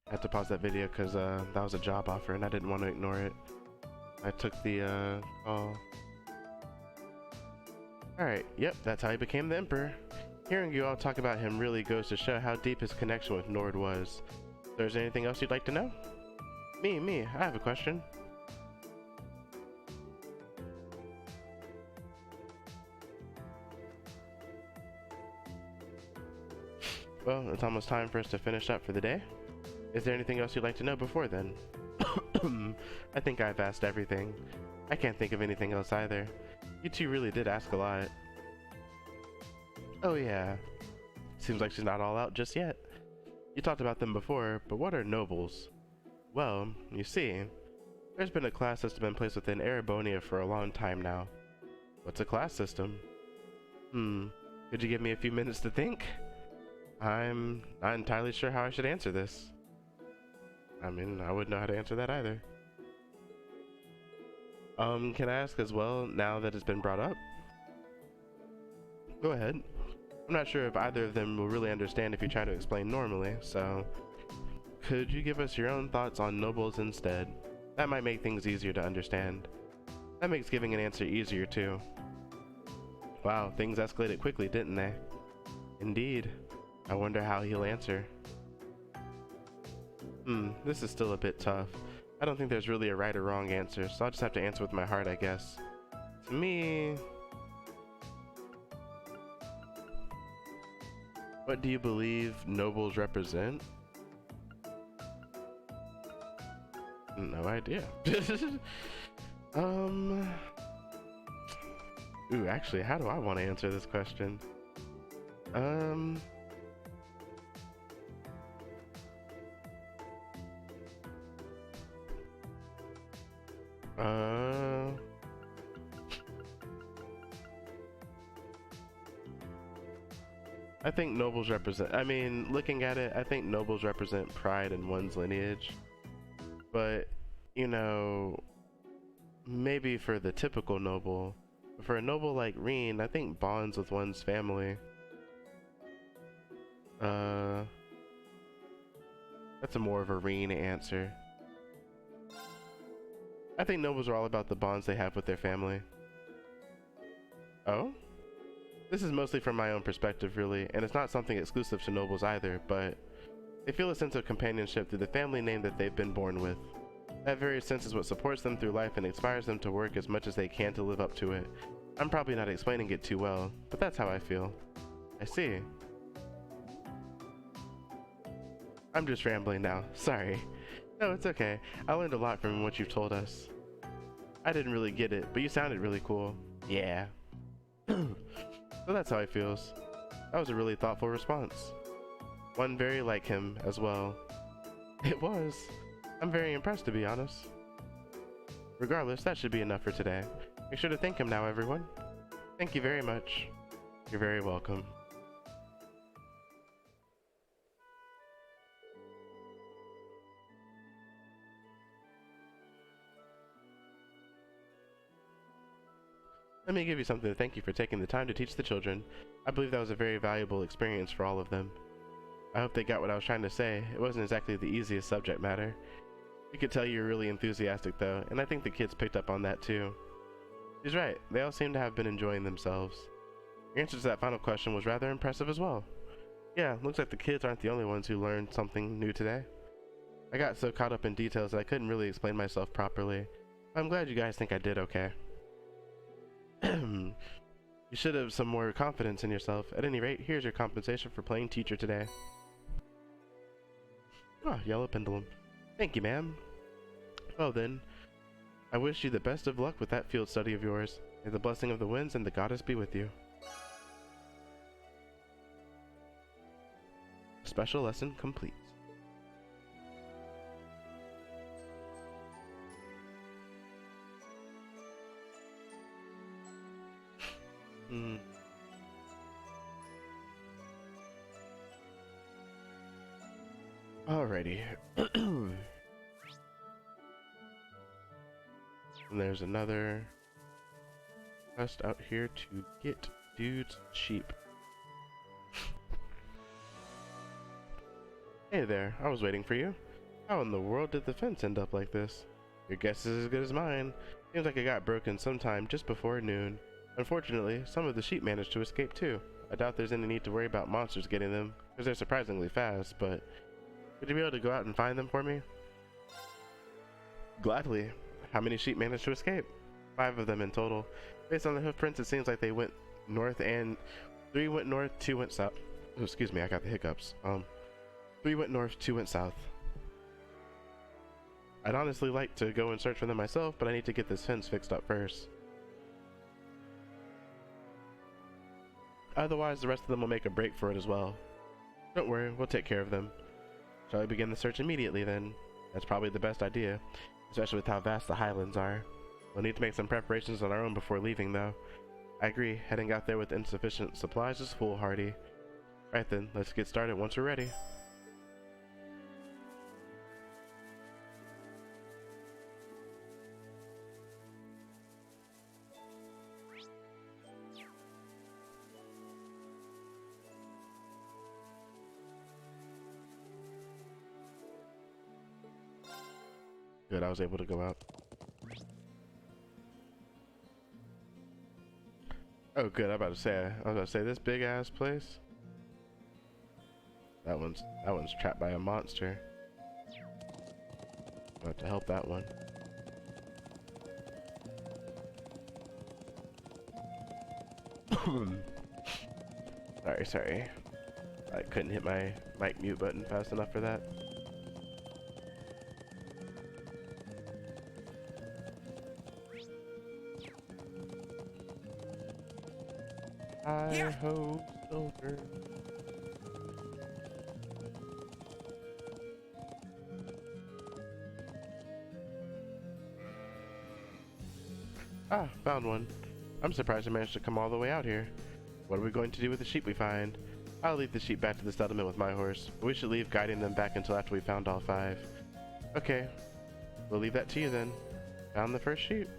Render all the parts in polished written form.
I had to pause that video because that was a job offer and I didn't want to ignore it. I took the call. Alright, yep, that's how he became the Emperor. Hearing you all talk about him really goes to show how deep his connection with Nord was. So is there anything else you'd like to know? Me, I have a question. Well, it's almost time for us to finish up for the day. Is there anything else you'd like to know before then? I think I've asked everything. I can't think of anything else either. You two really did ask a lot. Oh yeah. Seems like she's not all out just yet. You talked about them before, but what are nobles? Well, you see, there's been a class system in place within Erebonia for a long time now. What's a class system? Could you give me a few minutes to think? I'm not entirely sure how I should answer this. I mean, I wouldn't know how to answer that either. Can I ask as well, now that it's been brought up? Go ahead. I'm not sure if either of them will really understand if you try to explain normally, so could you give us your own thoughts on nobles instead? That might make things easier to understand. That makes giving an answer easier too. Wow, things escalated quickly, didn't they? Indeed. I wonder how he'll answer. This is still a bit tough. I don't think there's really a right or wrong answer, so I'll just have to answer with my heart, I guess. To me... What do you believe nobles represent? No idea. Ooh, actually, how do I want to answer this question? I think nobles represent, I mean, looking at it, I think nobles represent pride in one's lineage. But, you know, maybe for the typical noble, for a noble like Rean, I think bonds with one's family. That's a more of a Rean answer. I think nobles are all about the bonds they have with their family. Oh? This is mostly from my own perspective, really, and it's not something exclusive to nobles either, but they feel a sense of companionship through the family name that they've been born with. That very sense is what supports them through life and inspires them to work as much as they can to live up to it. I'm probably not explaining it too well, but that's how I feel. I see. I'm just rambling now, sorry. No, it's okay. I learned a lot from what you've told us. I didn't really get it, but you sounded really cool. Yeah. So that's how he feels. That was a really thoughtful response. One very like him as well. It was. I'm very impressed, to be honest. Regardless, that should be enough for today. Make sure to thank him now, everyone. Thank you very much. You're very welcome. Let me give you something to thank you for taking the time to teach the children. I believe that was a very valuable experience for all of them. I hope they got what I was trying to say. It wasn't exactly the easiest subject matter. You could tell you were really enthusiastic though, and I think the kids picked up on that too. She's right, they all seem to have been enjoying themselves. Your answer to that final question was rather impressive as well. Yeah, looks like the kids aren't the only ones who learned something new today. I got so caught up in details that I couldn't really explain myself properly. I'm glad you guys think I did okay. You should have some more confidence in yourself. At any rate, here's your compensation for playing teacher today. Oh, yellow pendulum. Thank you, ma'am. Well then, I wish you the best of luck with that field study of yours. May the blessing of the winds and the goddess be with you. Special lesson complete. Alrighty. And there's another quest out here to get dude's sheep. Hey there, I was waiting for you. How in the world did the fence end up like this? Your guess is as good as mine. Seems like it got broken sometime just before noon. Unfortunately, some of the sheep managed to escape too. I doubt there's any need to worry about monsters getting them, because they're surprisingly fast, but would you be able to go out and find them for me? Gladly. How many sheep managed to escape? 5 of them in total. Based on the hoof prints, it seems like they went north, and 3 went north, 2 went south. Oh, excuse me, I got the hiccups. 3 went north, 2 went south. I'd honestly like to go and search for them myself, but I need to get this fence fixed up first. Otherwise, the rest of them will make a break for it as well. Don't worry, we'll take care of them. Shall we begin the search immediately then? That's probably the best idea, especially with how vast the highlands are. We'll need to make some preparations on our own before leaving though. I agree, heading out there with insufficient supplies is foolhardy. Right then, let's get started once we're ready. Good, I was able to go out. Oh good, I was about to say this big ass place. That one's trapped by a monster. I'll have to help that one. Sorry. I couldn't hit my mic mute button fast enough for that. Hi-ho, soldier. Ah, found one. I'm surprised I managed to come all the way out here. What are we going to do with the sheep we find? I'll lead the sheep back to the settlement with my horse, but we should leave guiding them back until after we found all 5. Okay, we'll leave that to you then. Found the first sheep.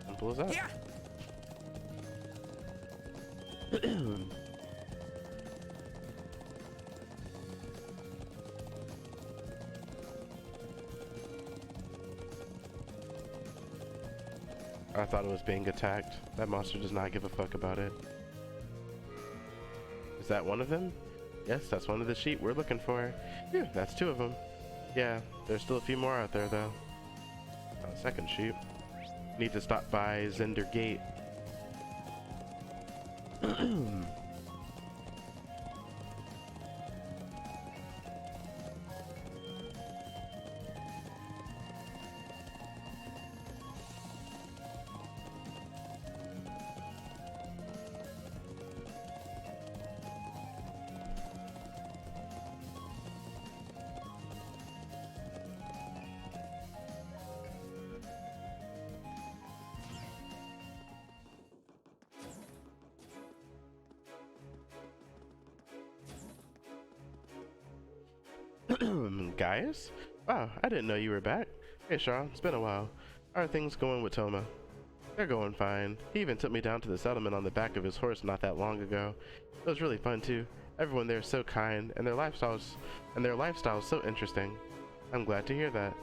Simple as that. Yeah. I thought it was being attacked. That monster does not give a fuck about it. Is that one of them? Yes, that's one of the sheep we're looking for. Phew, that's 2 of them. Yeah, there's still a few more out there though. Second sheep. Need to stop by Zender Gate. Gaius? Wow, I didn't know you were back. Hey Shaw, it's been a while. How are things going with Toma? They're going fine. He even took me down to the settlement on the back of his horse not that long ago. It was really fun too. Everyone there is so kind, and their lifestyles so interesting. I'm glad to hear that.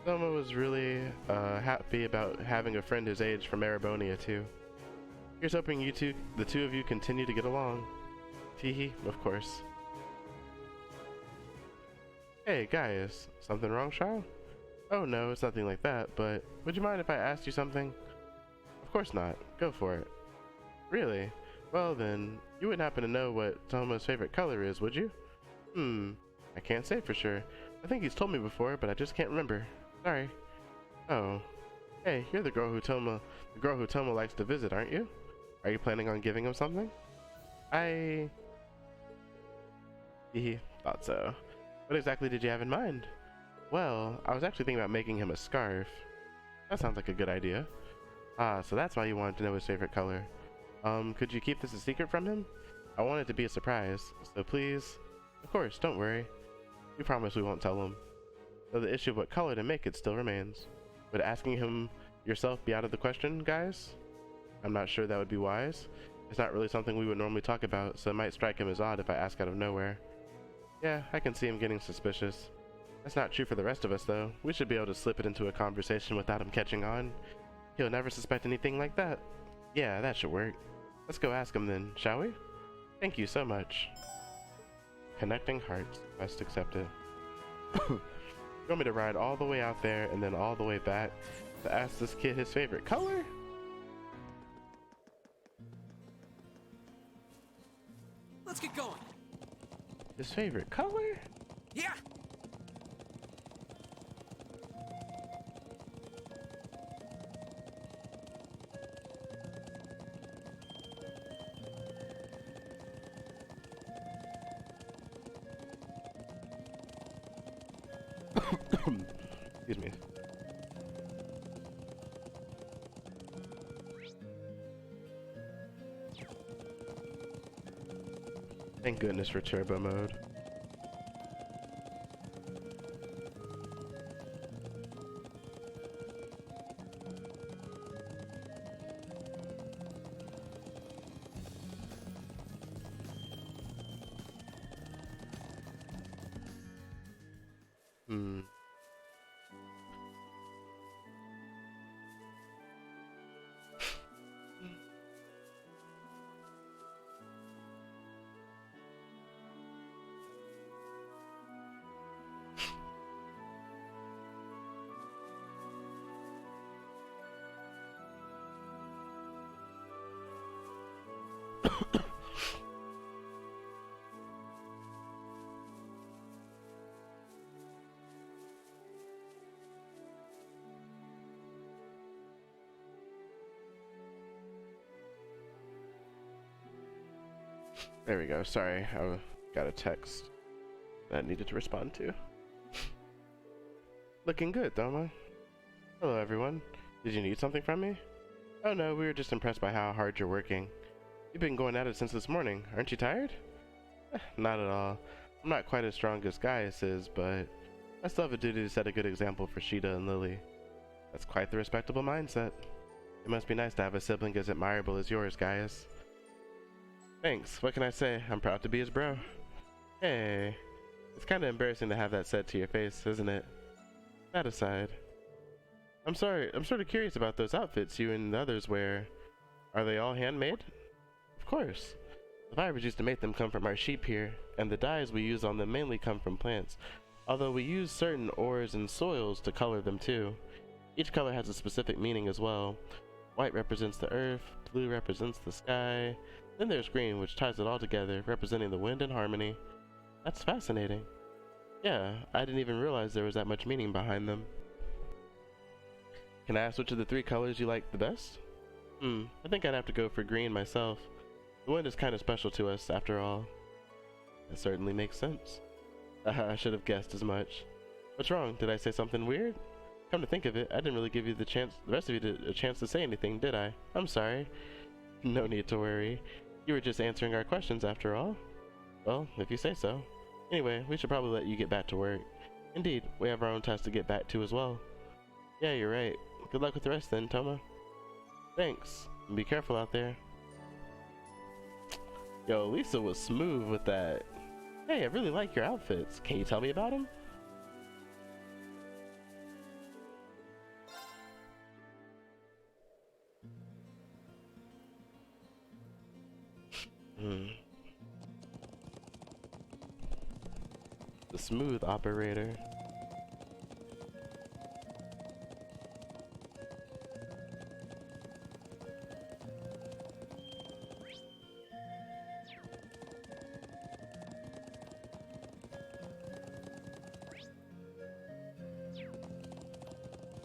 Toma was really happy about having a friend his age from Erebonia too. Here's hoping the two of you continue to get along. Teehee, of course. Hey, Gaius. Something wrong, Shaw? Oh no, it's nothing like that, but would you mind if I asked you something? Of course not. Go for it. Really? Well then, you wouldn't happen to know what Toma's favorite color is, would you? I can't say for sure. I think he's told me before, but I just can't remember. Sorry. Oh. Hey, you're the girl who Toma likes to visit, aren't you? Are you planning on giving him something? Thought so. What exactly did you have in mind? Well, I was actually thinking about making him a scarf. That sounds like a good idea. Ah, so that's why you wanted to know his favorite color. Could you keep this a secret from him? I want it to be a surprise, so please. Of course, don't worry. We promise we won't tell him. Though the issue of what color to make it still remains. Would asking him yourself be out of the question, guys? I'm not sure that would be wise. It's not really something we would normally talk about, so it might strike him as odd if I ask out of nowhere. Yeah, I can see him getting suspicious. That's not true for the rest of us, though. We should be able to slip it into a conversation without him catching on. He'll never suspect anything like that. Yeah, that should work. Let's go ask him then, shall we? Thank you so much. Connecting hearts. Quest accepted. You want me to ride all the way out there and then all the way back to ask this kid his favorite color? Let's get going. His favorite color? Yeah. Excuse me. Thank goodness for turbo mode. Hmm. There we go. Sorry, I got a text that I needed to respond to. Looking good, Thoma. Hello, everyone. Did you need something from me? Oh no, we were just impressed by how hard you're working. You've been going at it since this morning. Aren't you tired? Not at all. I'm not quite as strong as Gaius is, but I still have a duty to set a good example for Sheeta and Lily. That's quite the respectable mindset. It must be nice to have a sibling as admirable as yours, Gaius. Thanks. What can I say? I'm proud to be his bro. Hey. It's kind of embarrassing to have that said to your face, isn't it? That aside. I'm sorry. I'm sort of curious about those outfits you and the others wear. Are they all handmade? Of course. The fibers used to make them come from our sheep here, and the dyes we use on them mainly come from plants, although we use certain ores and soils to color them too. Each color has a specific meaning as well. White represents the earth, blue represents the sky, then there's green, which ties it all together, representing the wind and harmony. That's fascinating. Yeah, I didn't even realize there was that much meaning behind them. Can I ask which of the three colors you like the best? I think I'd have to go for green myself. The wind is kind of special to us, after all. That certainly makes sense. I should have guessed as much. What's wrong? Did I say something weird? Come to think of it, I didn't really give you the rest of you a chance to say anything, did I? I'm sorry. No need to worry. You were just answering our questions after all. Well, if you say so. Anyway, we should probably let you get back to work. Indeed, we have our own tasks to get back to as well. Yeah, you're right. Good luck with the rest then, Thoma. Thanks. And be careful out there. Yo, Lisa was smooth with that. Hey, I really like your outfits. Can you tell me about them? The smooth operator.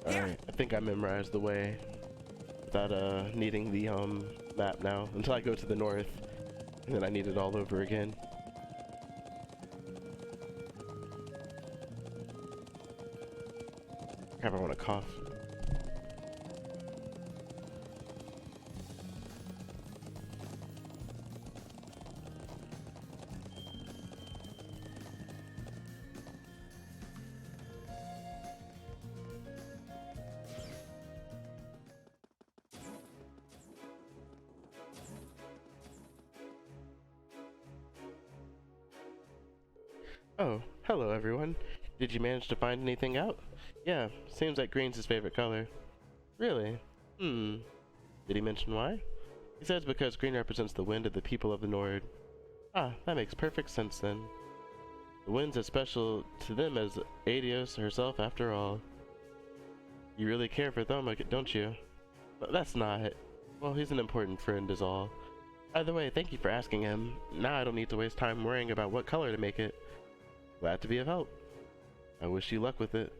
Alright, I think I memorized the way without needing the map now until I go to the north and then I need it all over again. Crap, I want to cough. Oh, hello everyone. Did you manage to find anything out? Yeah, seems like green's his favorite color. Really? Hmm. Did he mention why? He says because green represents the wind of the people of the Nord. Ah, that makes perfect sense then. The wind's as special to them as Adios herself after all. You really care for Thoma, don't you? But that's not. Well, he's an important friend is all. By the way, thank you for asking him. Now I don't need to waste time worrying about what color to make it. Glad to be of help. I wish you luck with it.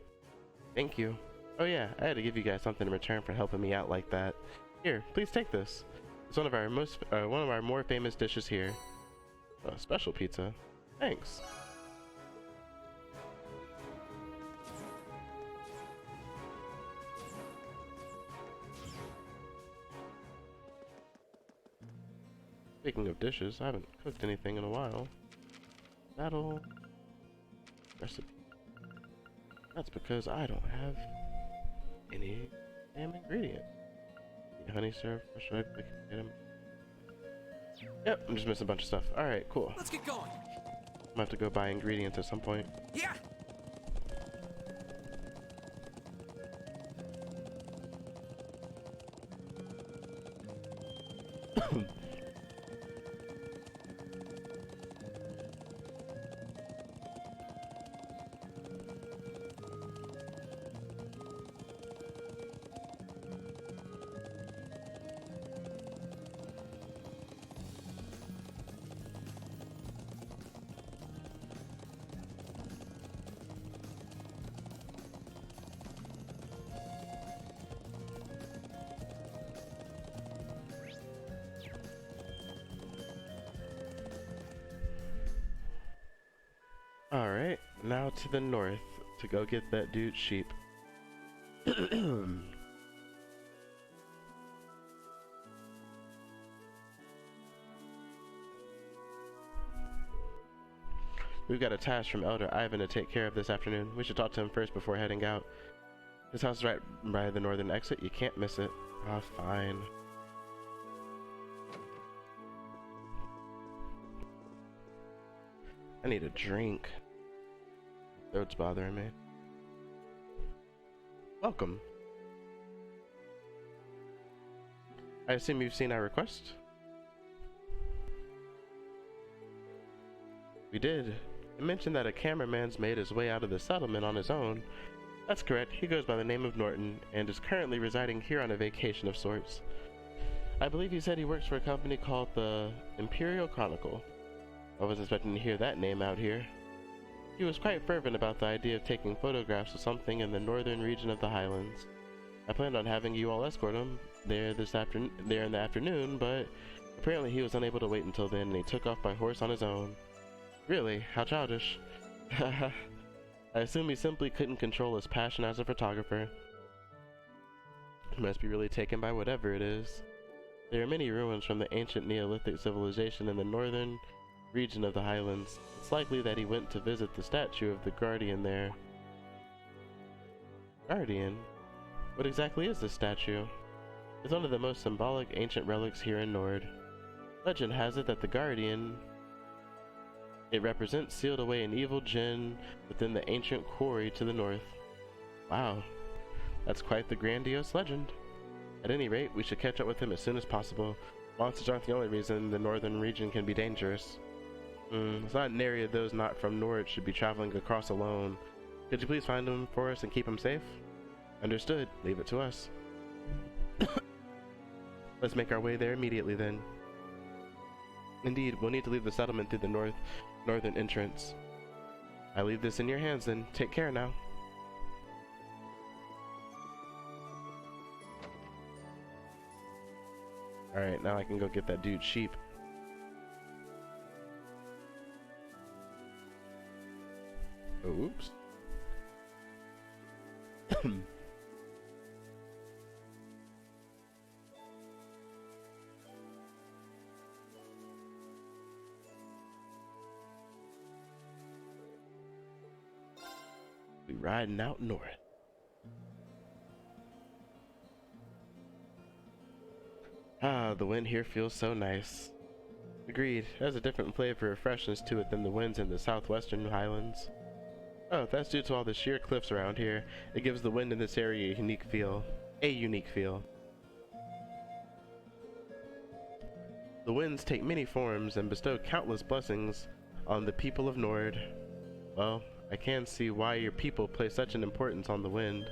Thank you. Oh yeah, I had to give you guys something in return for helping me out like that. Here, please take this. It's one of our more famous dishes here. A special pizza. Thanks. Speaking of dishes, I haven't cooked anything in a while. Battle recipe. That's because I don't have any damn ingredients. Honey syrup, fresh egg, get him. Yep, I'm just missing a bunch of stuff. Alright, cool. Let's get going. I'm gonna have to go buy ingredients at some point. Yeah. Alright, now to the north to go get that dude's sheep. We've got a task from Elder Ivan to take care of this afternoon. We should talk to him first before heading out. His house is right by the northern exit. You can't miss it. Ah, fine. I need a drink. Throat's bothering me. Welcome. I assume you've seen our request? We did. It mentioned that a cameraman's made his way out of the settlement on his own. That's correct. He goes by the name of Norton and is currently residing here on a vacation of sorts. I believe he said he works for a company called the Imperial Chronicle. I wasn't expecting to hear that name out here. He was quite fervent about the idea of taking photographs of something in the northern region of the Highlands. I planned on having you all escort him there in the afternoon, but apparently he was unable to wait until then and he took off by horse on his own. Really? How childish. I assume he simply couldn't control his passion as a photographer. He must be really taken by whatever it is. There are many ruins from the ancient Neolithic civilization in the northern region of the Highlands. It's likely that he went to visit the statue of the Guardian there. Guardian? What exactly is this statue? It's one of the most symbolic ancient relics here in Nord. Legend has it that the Guardian it represents sealed away an evil djinn within the ancient quarry to the north. Wow, that's quite the grandiose legend. At any rate, we should catch up with him as soon as possible. Monsters aren't the only reason the northern region can be dangerous. It's not an area those not from Nord should be traveling across alone. Could you please find him for us and keep him safe? Understood. Leave it to us. Let's make our way there immediately then. Indeed, we'll need to leave the settlement through the northern entrance. I leave this in your hands then. Take care now. Alright, now I can go get that dude's sheep. Oh, oops. We riding out north. Ah, the wind here feels so nice. Agreed. It has a different flavor of freshness to it than the winds in the southwestern highlands. Oh, that's due to all the sheer cliffs around here. It gives the wind in this area a unique feel. The winds take many forms and bestow countless blessings on the people of Nord. Well, I can see why your people place such an importance on the wind.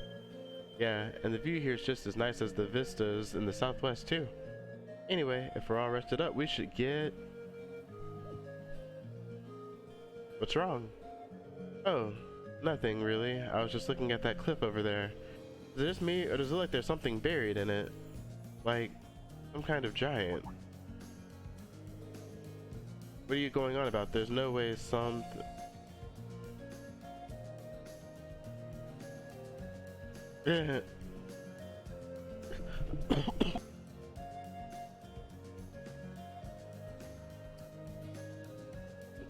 Yeah, and the view here is just as nice as the vistas in the southwest too. Anyway, if we're all rested up, we should get... What's wrong? Oh, nothing really. I was just looking at that cliff over there. Is it just me, or does it look like there's something buried in it? Like, some kind of giant. What are you going on about? There's no way some...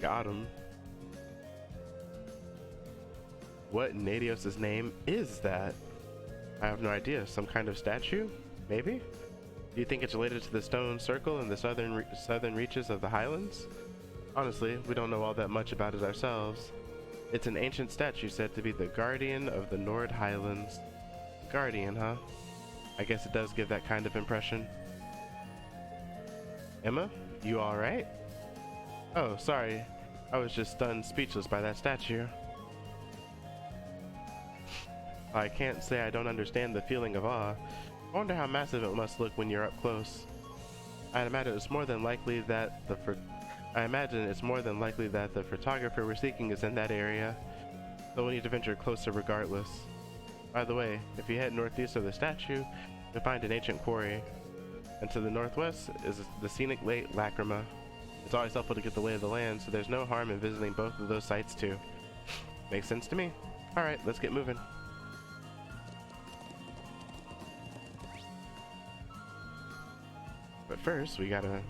Got him. What in Nadios' name is that? I have no idea. Some kind of statue? Maybe? Do you think it's related to the stone circle in the southern reaches of the highlands? Honestly, we don't know all that much about it ourselves. It's an ancient statue said to be the guardian of the Nord Highlands. Guardian, huh? I guess it does give that kind of impression. Emma, you alright? Oh, sorry. I was just stunned speechless by that statue. I can't say I don't understand the feeling of awe. I wonder how massive it must look when you're up close. I imagine it's more than likely that the photographer we're seeking is in that area, so we need to venture closer regardless. By the way, if you head northeast of the statue, you'll find an ancient quarry, and to the northwest is the scenic Lake Lacrima. It's always helpful to get the lay of the land, so there's no harm in visiting both of those sites too. Makes sense to me. Alright, let's get moving. But first, we gotta...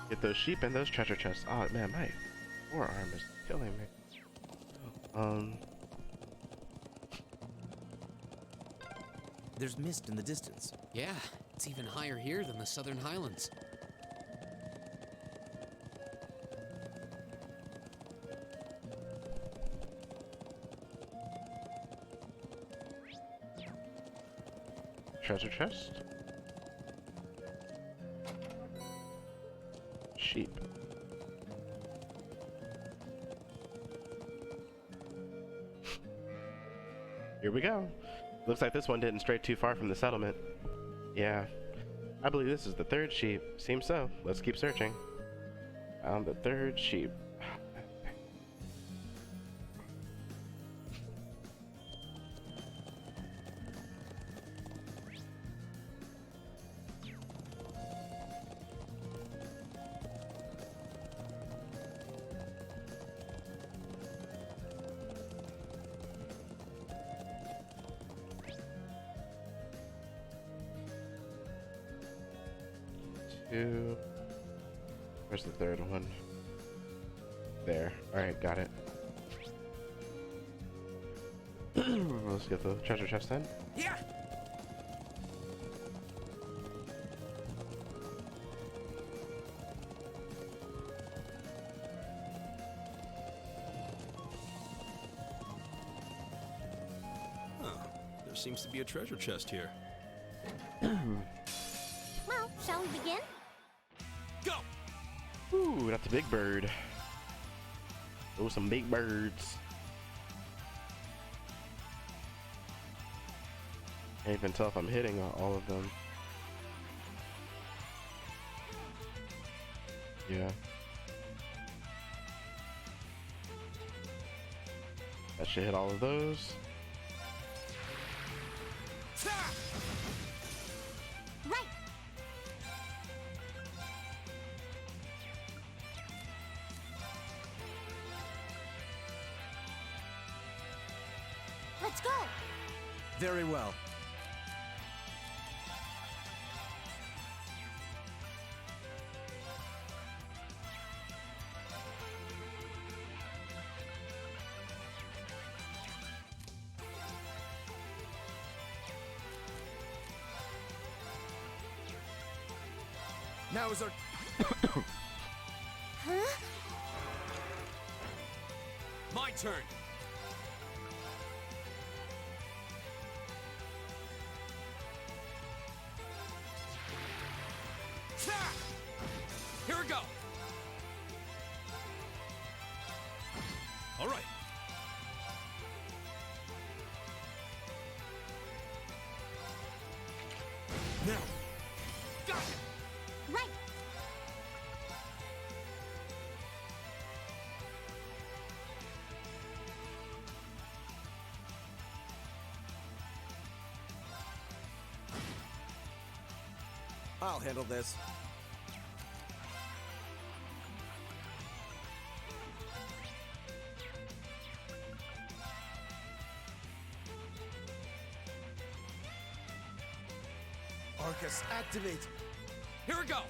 get those sheep and those treasure chests. Oh man, my forearm is killing me. There's mist in the distance. Yeah, it's even higher here than the Southern Highlands. Treasure chest. Sheep. Here we go. Looks like this one didn't stray too far from the settlement. Yeah. I believe this is the third sheep. Seems so. Let's keep searching. Found the third sheep. Where's the third one? There. Alright, got it. Let's get the treasure chest then. Yeah. There seems to be a treasure chest here. Well, shall we begin? Go. Ooh, that's a big bird. Oh, some big birds. Can't even tell if I'm hitting all of them. Yeah. That should hit all of those. Right. Let's go. Very well. Now is our... Huh? My turn! Ha! Here we go! All right. Now! Right. I'll handle this. Arcus, activate! Here we go!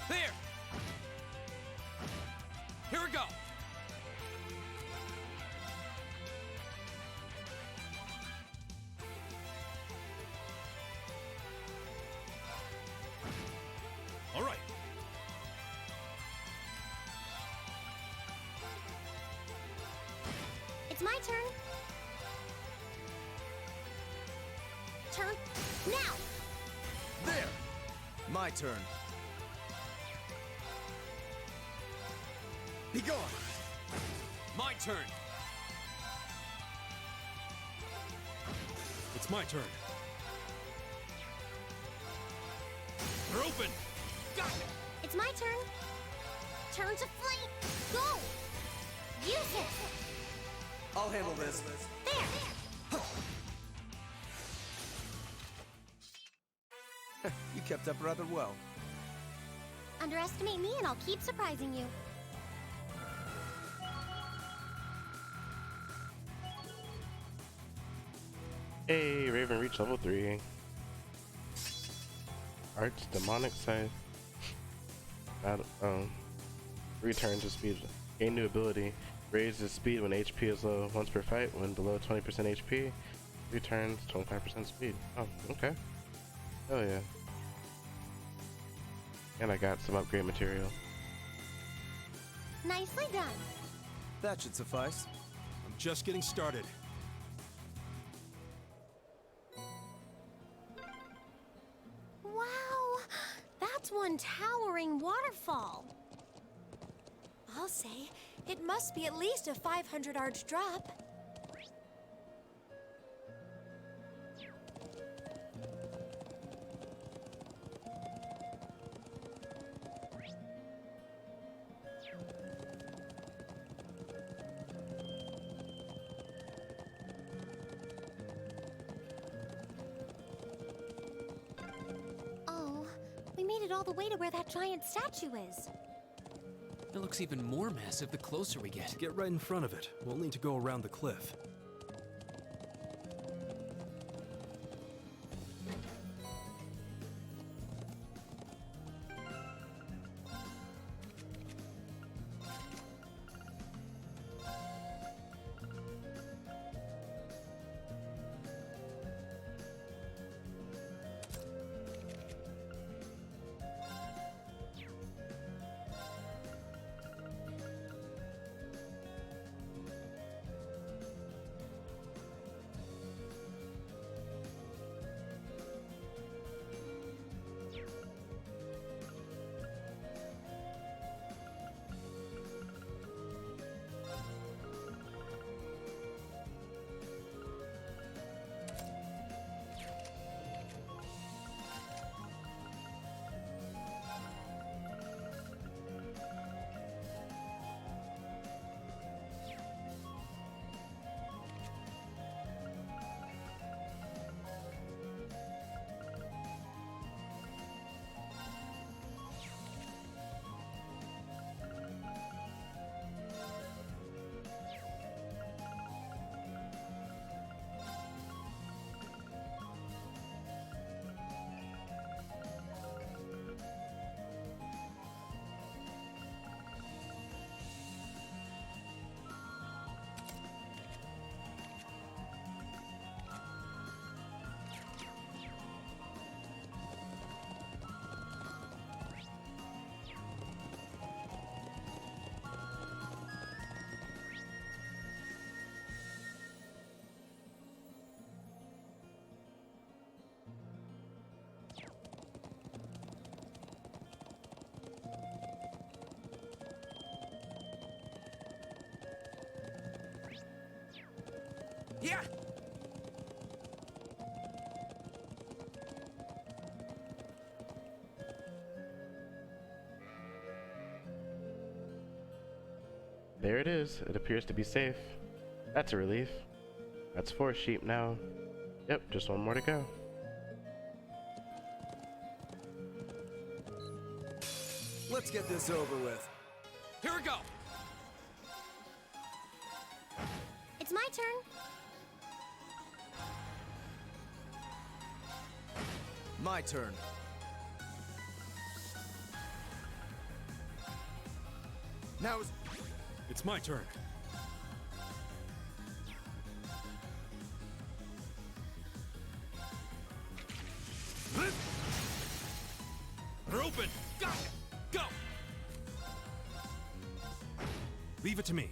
There! Here we go! All right. It's my turn. Turn now. There! My turn. Be gone! My turn! It's my turn. They're open. Got it! It's my turn. Turn to flame. Go. Use it. I'll handle this. There. You kept up rather well. Underestimate me and I'll keep surprising you. Hey, Raven reached level 3. Arch Demonic Scythe. Return to speed. Gain new ability. Raises speed when HP is low. Once per fight, when below 20% HP. Returns 25% speed. Oh, okay. Oh yeah. And I got some upgrade material. Nicely done. That should suffice. I'm just getting started. Wow. That's one towering waterfall. I'll say, it must be at least a 500 arch drop. Oh, we made it all the way to where that giant statue is. It looks even more massive the closer we get. Get right in front of it. We'll need to go around the cliff. Yeah. There it is. It appears to be safe. That's a relief. That's 4 sheep now. Yep, just one more to go. Let's get this over with. Here we go! It's my turn. My turn. Now is... It's my turn. They're open! Got it! Go! Leave it to me.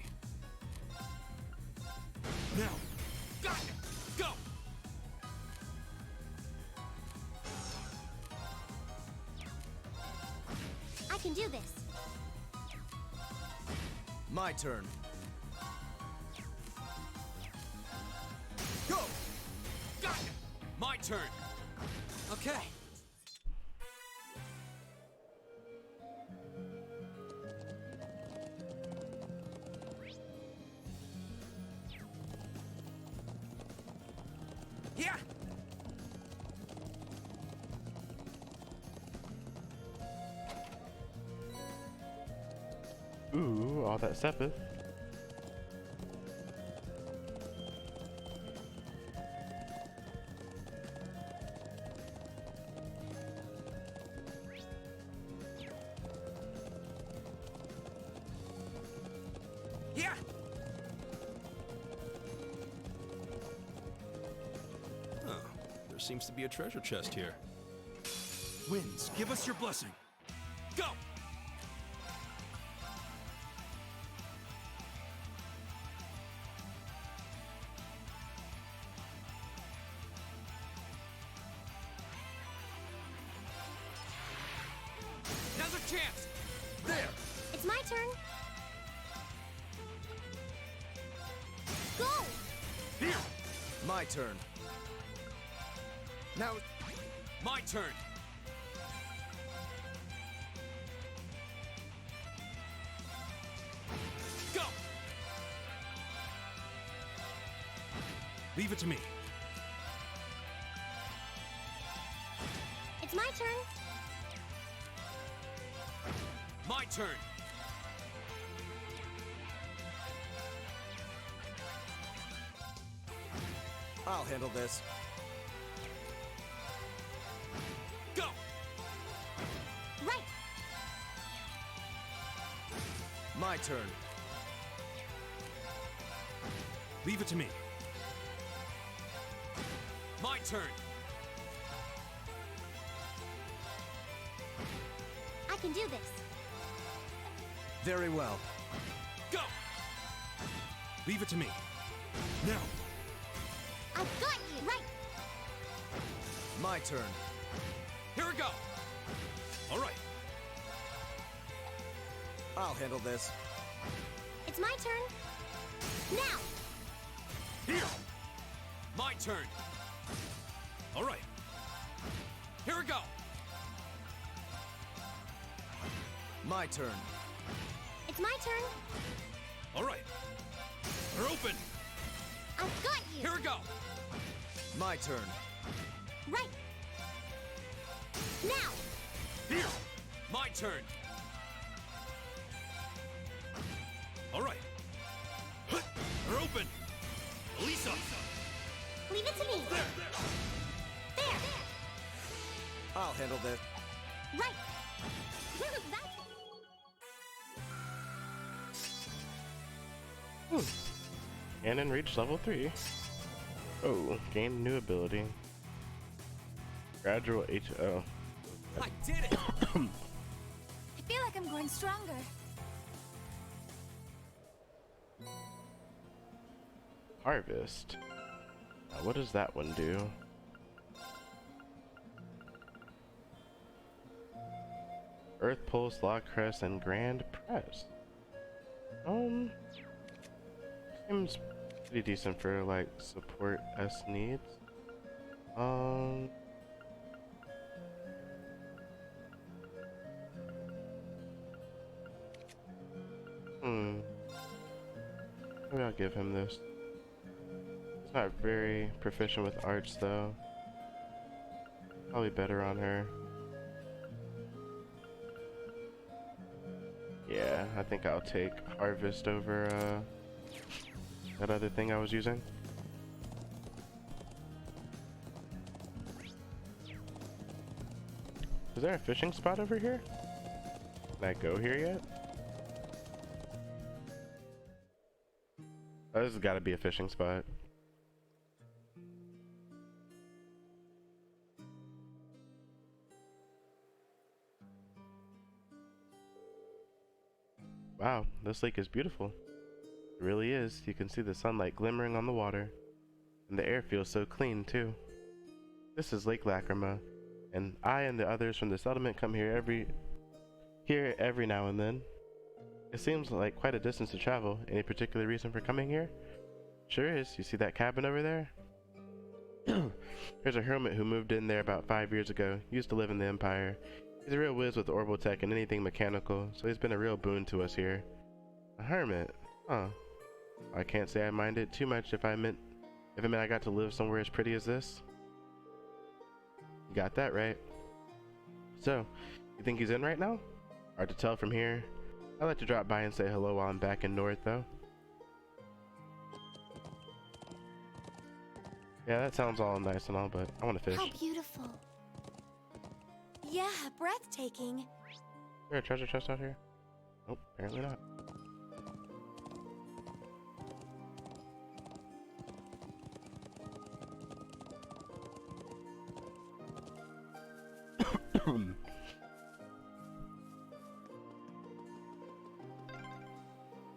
Now! Got it! Go! I can do this. My turn. Go! Got it! My turn! Okay. Yeah! Ooh, all that Sepith. Yeah! Oh, there seems to be a treasure chest here. Winds, give us your blessing. Go! Now's our chance! There! It's my turn. Go! Here! My turn. Now... My turn! Go! Leave it to me. It's my turn. My turn! I'll handle this. Go! Right. My turn. Leave it to me. My turn! I can do this. Very well. Go! Leave it to me. Now! I've got you. Right. My turn. Here we go! All right. I'll handle this. It's my turn. Now. Here! My turn! All right. Here we go! My turn. It's my turn. All right. They're open! I've got you. Here we go! My turn. Right. Now. Here! My turn! All right. They're open! Elisa! Leave it to me. There. I'll handle this. Right. That's... Ganon reached level 3. Oh, gained new ability. Gradual H.O. I did it! I feel like I'm growing stronger. Harvest. Now, what does that one do? Earth Pulse, Log Crest, and Grand Press. Seems Pretty decent for like support S needs. Hmm. Maybe I'll give him this. He's not very proficient with arts though. Probably better on her. Yeah, I think I'll take Harvest over that other thing I was using. Is there a fishing spot over here? Can I go here yet? Oh, this has got to be a fishing spot. Wow, this lake is beautiful. It really is. You can see the sunlight glimmering on the water. And the air feels so clean, too. This is Lake Lacrima, and I and the others from the settlement come here every now and then. It seems like quite a distance to travel. Any particular reason for coming here? Sure is. You see that cabin over there? There's a hermit who moved in there about 5 years ago. Used to live in the Empire. He's a real whiz with Orbotech and anything mechanical, so he's been a real boon to us here. A hermit? Huh. I can't say I minded too much if it meant I got to live somewhere as pretty as this. You got that right. So, you think he's in right now? Hard to tell from here. I'd like to drop by and say hello while I'm back in North, though. Yeah, that sounds all nice and all, but I want to fish. How beautiful. Yeah, breathtaking. Is there a treasure chest out here? Nope, apparently not.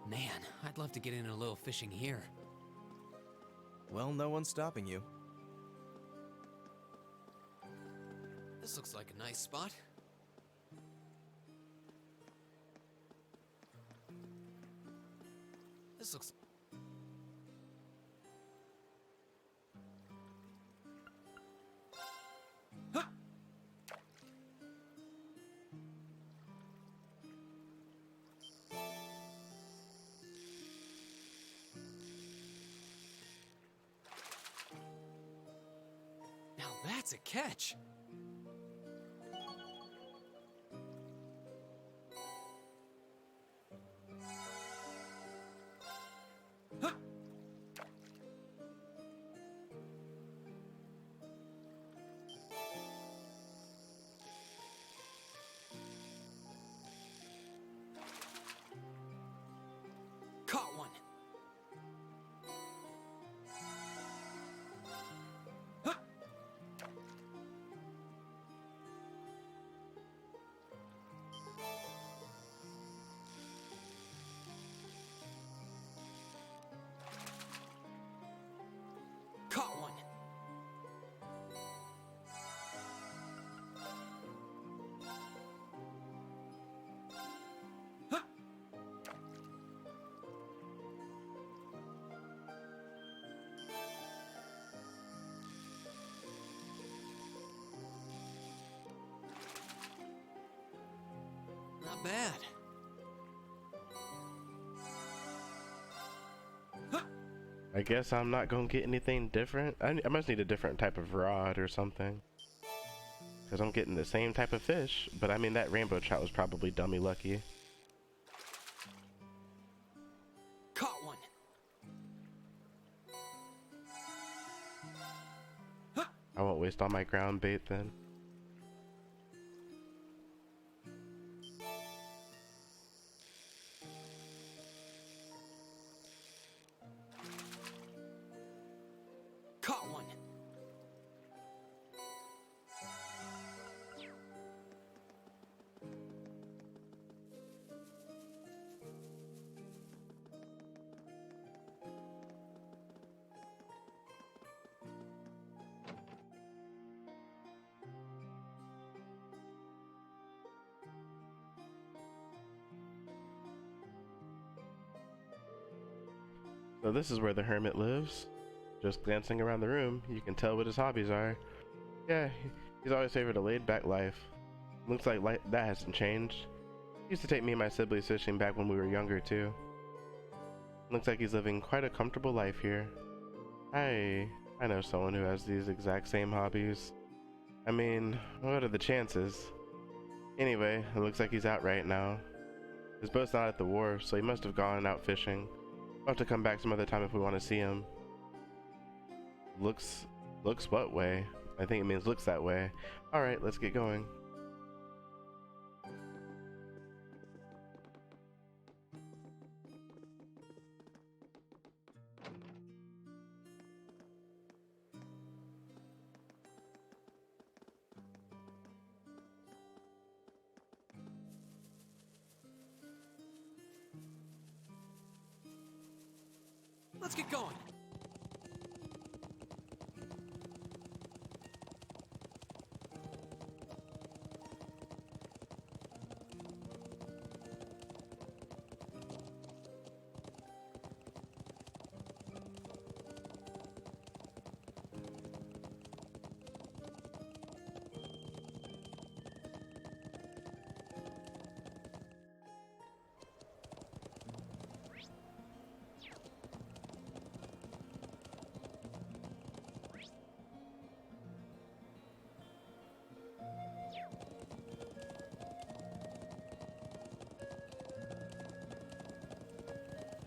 Man, I'd love to get in a little fishing here. Well, no one's stopping you. This looks like a nice spot. This looks... Huh! Now that's a catch. Huh! Caught one. Huh! Caught one. Huh! Not bad. I guess I'm not gonna get anything different. I must need a different type of rod or something. Because I'm getting the same type of fish, but I mean that rainbow trout was probably dummy lucky. Caught one. I won't waste all my ground bait then. Caught one. So this is where the hermit lives. Just glancing around the room, you can tell what his hobbies are. Yeah, he's always favored a laid-back life. Looks like that hasn't changed. He used to take me and my siblings fishing back when we were younger too. Looks like he's living quite a comfortable life here. I know someone who has these exact same hobbies. I mean, what are the chances? Anyway, it looks like he's out right now. His boat's not at the wharf, so he must have gone out fishing. We'll have to come back some other time if we want to see him. Looks what way? I think it means looks that way. Alright, let's get going. Let's get going.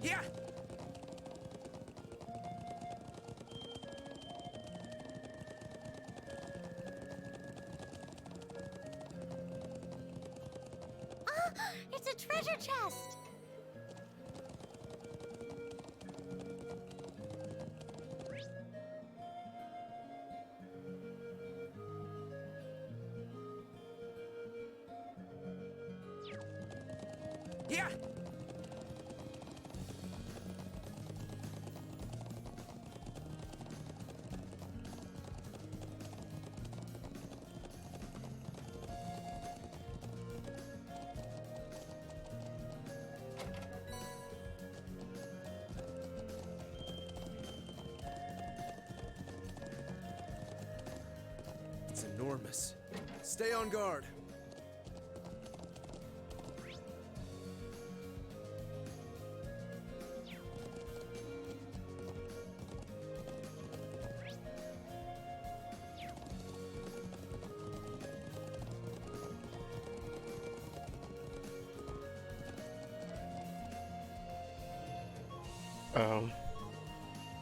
Yeah! It's a treasure chest! Yeah! It's enormous. Stay on guard.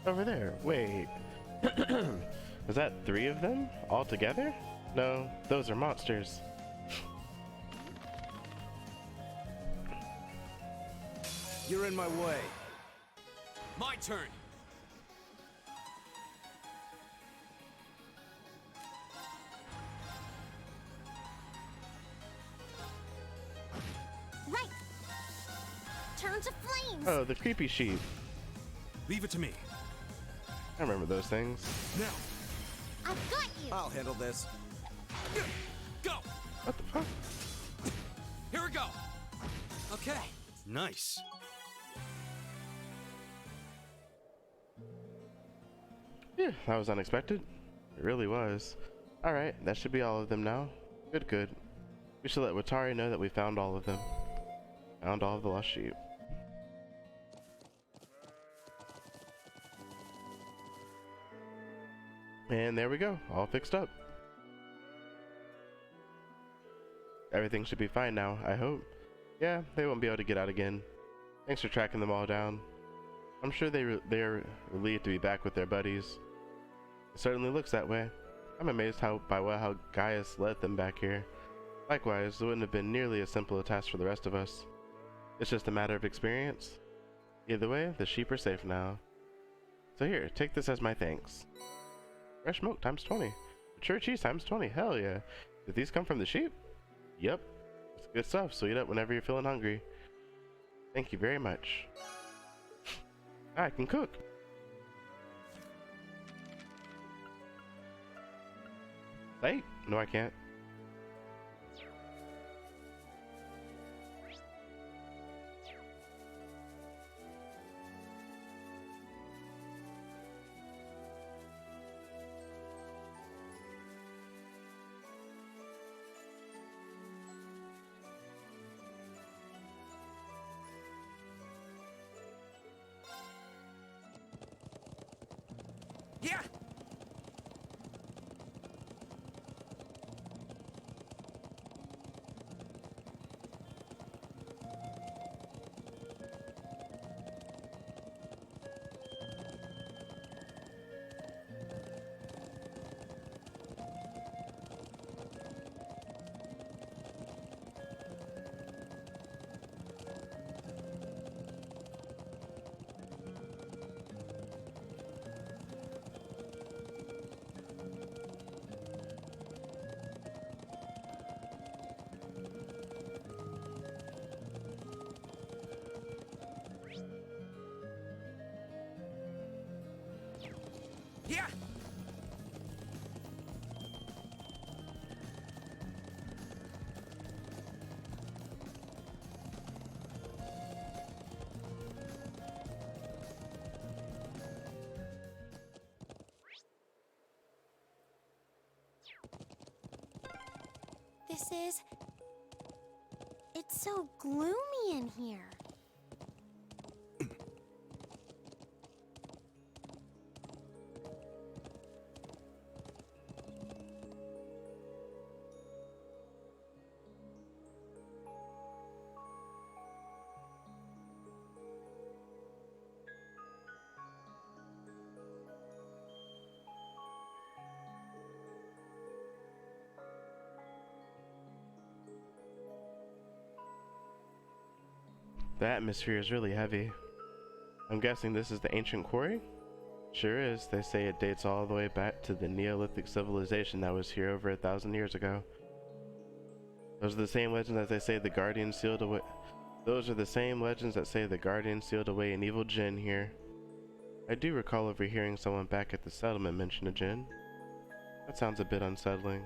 Over there. Wait. Was that 3 of them all together? No, those are monsters. You're in my way. My turn. Right! Turn to flames! Oh, the creepy sheep. Leave it to me. I remember those things. Now. I've got you! I'll handle this. Go. What the fuck? Here we go. Okay. Nice. Yeah, that was unexpected. It really was. Alright, that should be all of them now. Good, good. We should let Watari know that we found all of them. Found all of the lost sheep. And there we go, all fixed up. Everything should be fine now, I hope. Yeah, they won't be able to get out again. Thanks for tracking them all down. I'm sure they're relieved to be back with their buddies. It certainly looks that way. I'm amazed how Gaius led them back here. Likewise, it wouldn't have been nearly as simple a task for the rest of us. It's just a matter of experience. Either way, the sheep are safe now. So here, take this as my thanks. Fresh milk times 20. Mature cheese times 20. Hell yeah. Did these come from the sheep? Yep. It's good stuff, so eat up whenever you're feeling hungry. Thank you very much. I can cook. Wait, no I can't. this is? It's so gloomy in here. The atmosphere is really heavy. I'm guessing this is the ancient quarry? Sure is. They say it dates all the way back to the Neolithic civilization that was here over 1,000 years ago. Those are the same legends that they say the Guardian sealed away. Those are the same legends that say the Guardian sealed away an evil djinn here. I do recall overhearing someone back at the settlement mention a djinn. That sounds a bit unsettling.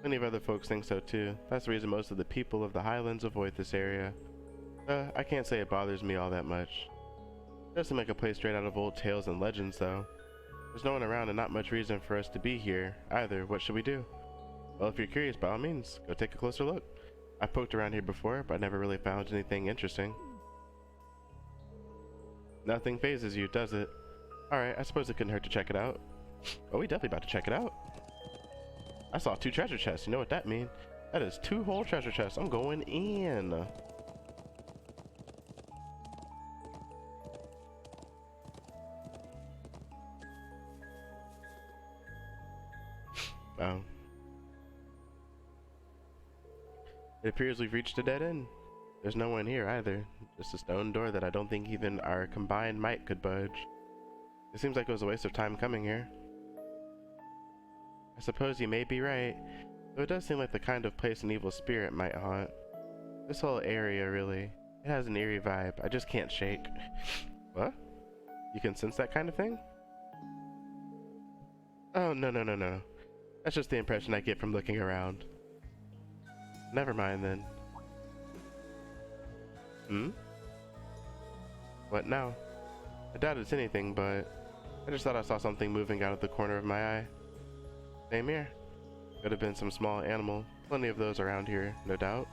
Plenty of other folks think so too. That's the reason most of the people of the Highlands avoid this area. I can't say it bothers me all that much. It doesn't make a place straight out of old tales and legends though. There's no one around and not much reason for us to be here either. What should we do? Well, if you're curious, by all means, go take a closer look. I've poked around here before, but I never really found anything interesting. Nothing phases you, does it? Alright, I suppose it couldn't hurt to check it out. Oh, we definitely about to check it out. I saw 2 treasure chests. You know what that means? That is 2 whole treasure chests. I'm going in. Oh. It appears we've reached a dead end. There's no one here either. Just a stone door that I don't think even our combined might could budge. It seems like it was a waste of time coming here. I suppose you may be right, though it does seem like the kind of place an evil spirit might haunt. This whole area, really. It has an eerie vibe I just can't shake. What? You can sense that kind of thing? Oh, no. That's just the impression I get from looking around. Never mind then. What now? I doubt it's anything, but I just thought I saw something moving out of the corner of my eye. Same here. Could have been some small animal. Plenty of those around here, no doubt.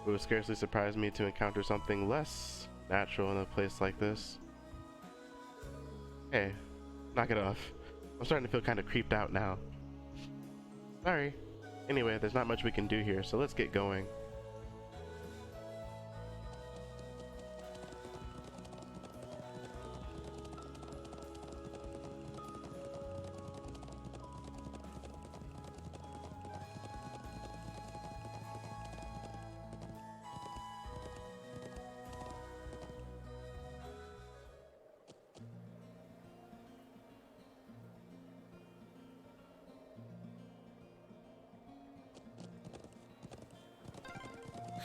It would scarcely surprise me to encounter something less natural in a place like this. Hey, knock it off. I'm starting to feel kind of creeped out now. Sorry. Anyway, there's not much we can do here, so let's get going.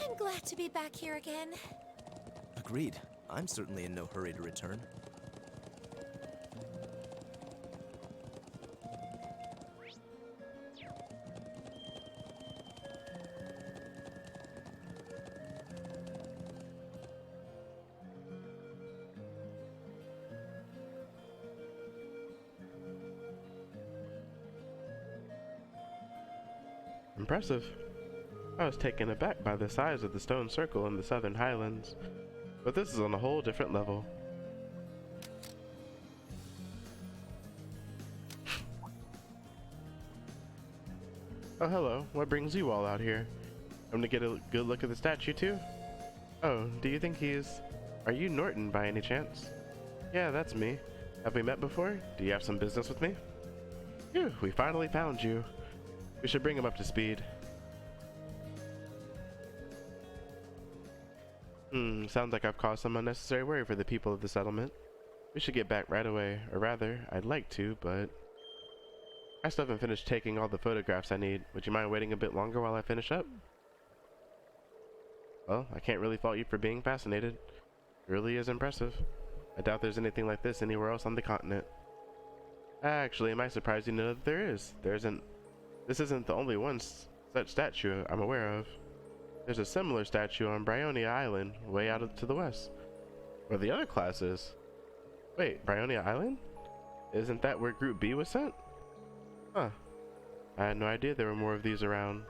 I'm glad to be back here again. Agreed. I'm certainly in no hurry to return. Impressive. I was taken aback by the size of the stone circle in the Southern Highlands, but this is on a whole different level. Oh, hello. What brings you all out here? I'm to get a good look at the statue too? Oh, do you think Are you Norton by any chance? Yeah, that's me. Have we met before? Do you have some business with me? Phew, we finally found you. We should bring him up to speed. Sounds like I've caused some unnecessary worry for the people of the settlement. We should get back right away, or rather, I'd like to, but I still haven't finished taking all the photographs I need. Would you mind waiting a bit longer while I finish up? Well, I can't really fault you for being fascinated. It really is impressive. I doubt there's anything like this anywhere else on the continent. Actually, it might surprise you to know that there is. This isn't the only such statue I'm aware of. There's a similar statue on Bryonia Island, way out to the west, where the other class is. Wait, Bryonia Island? Isn't that where Group B was sent? Huh. I had no idea there were more of these around.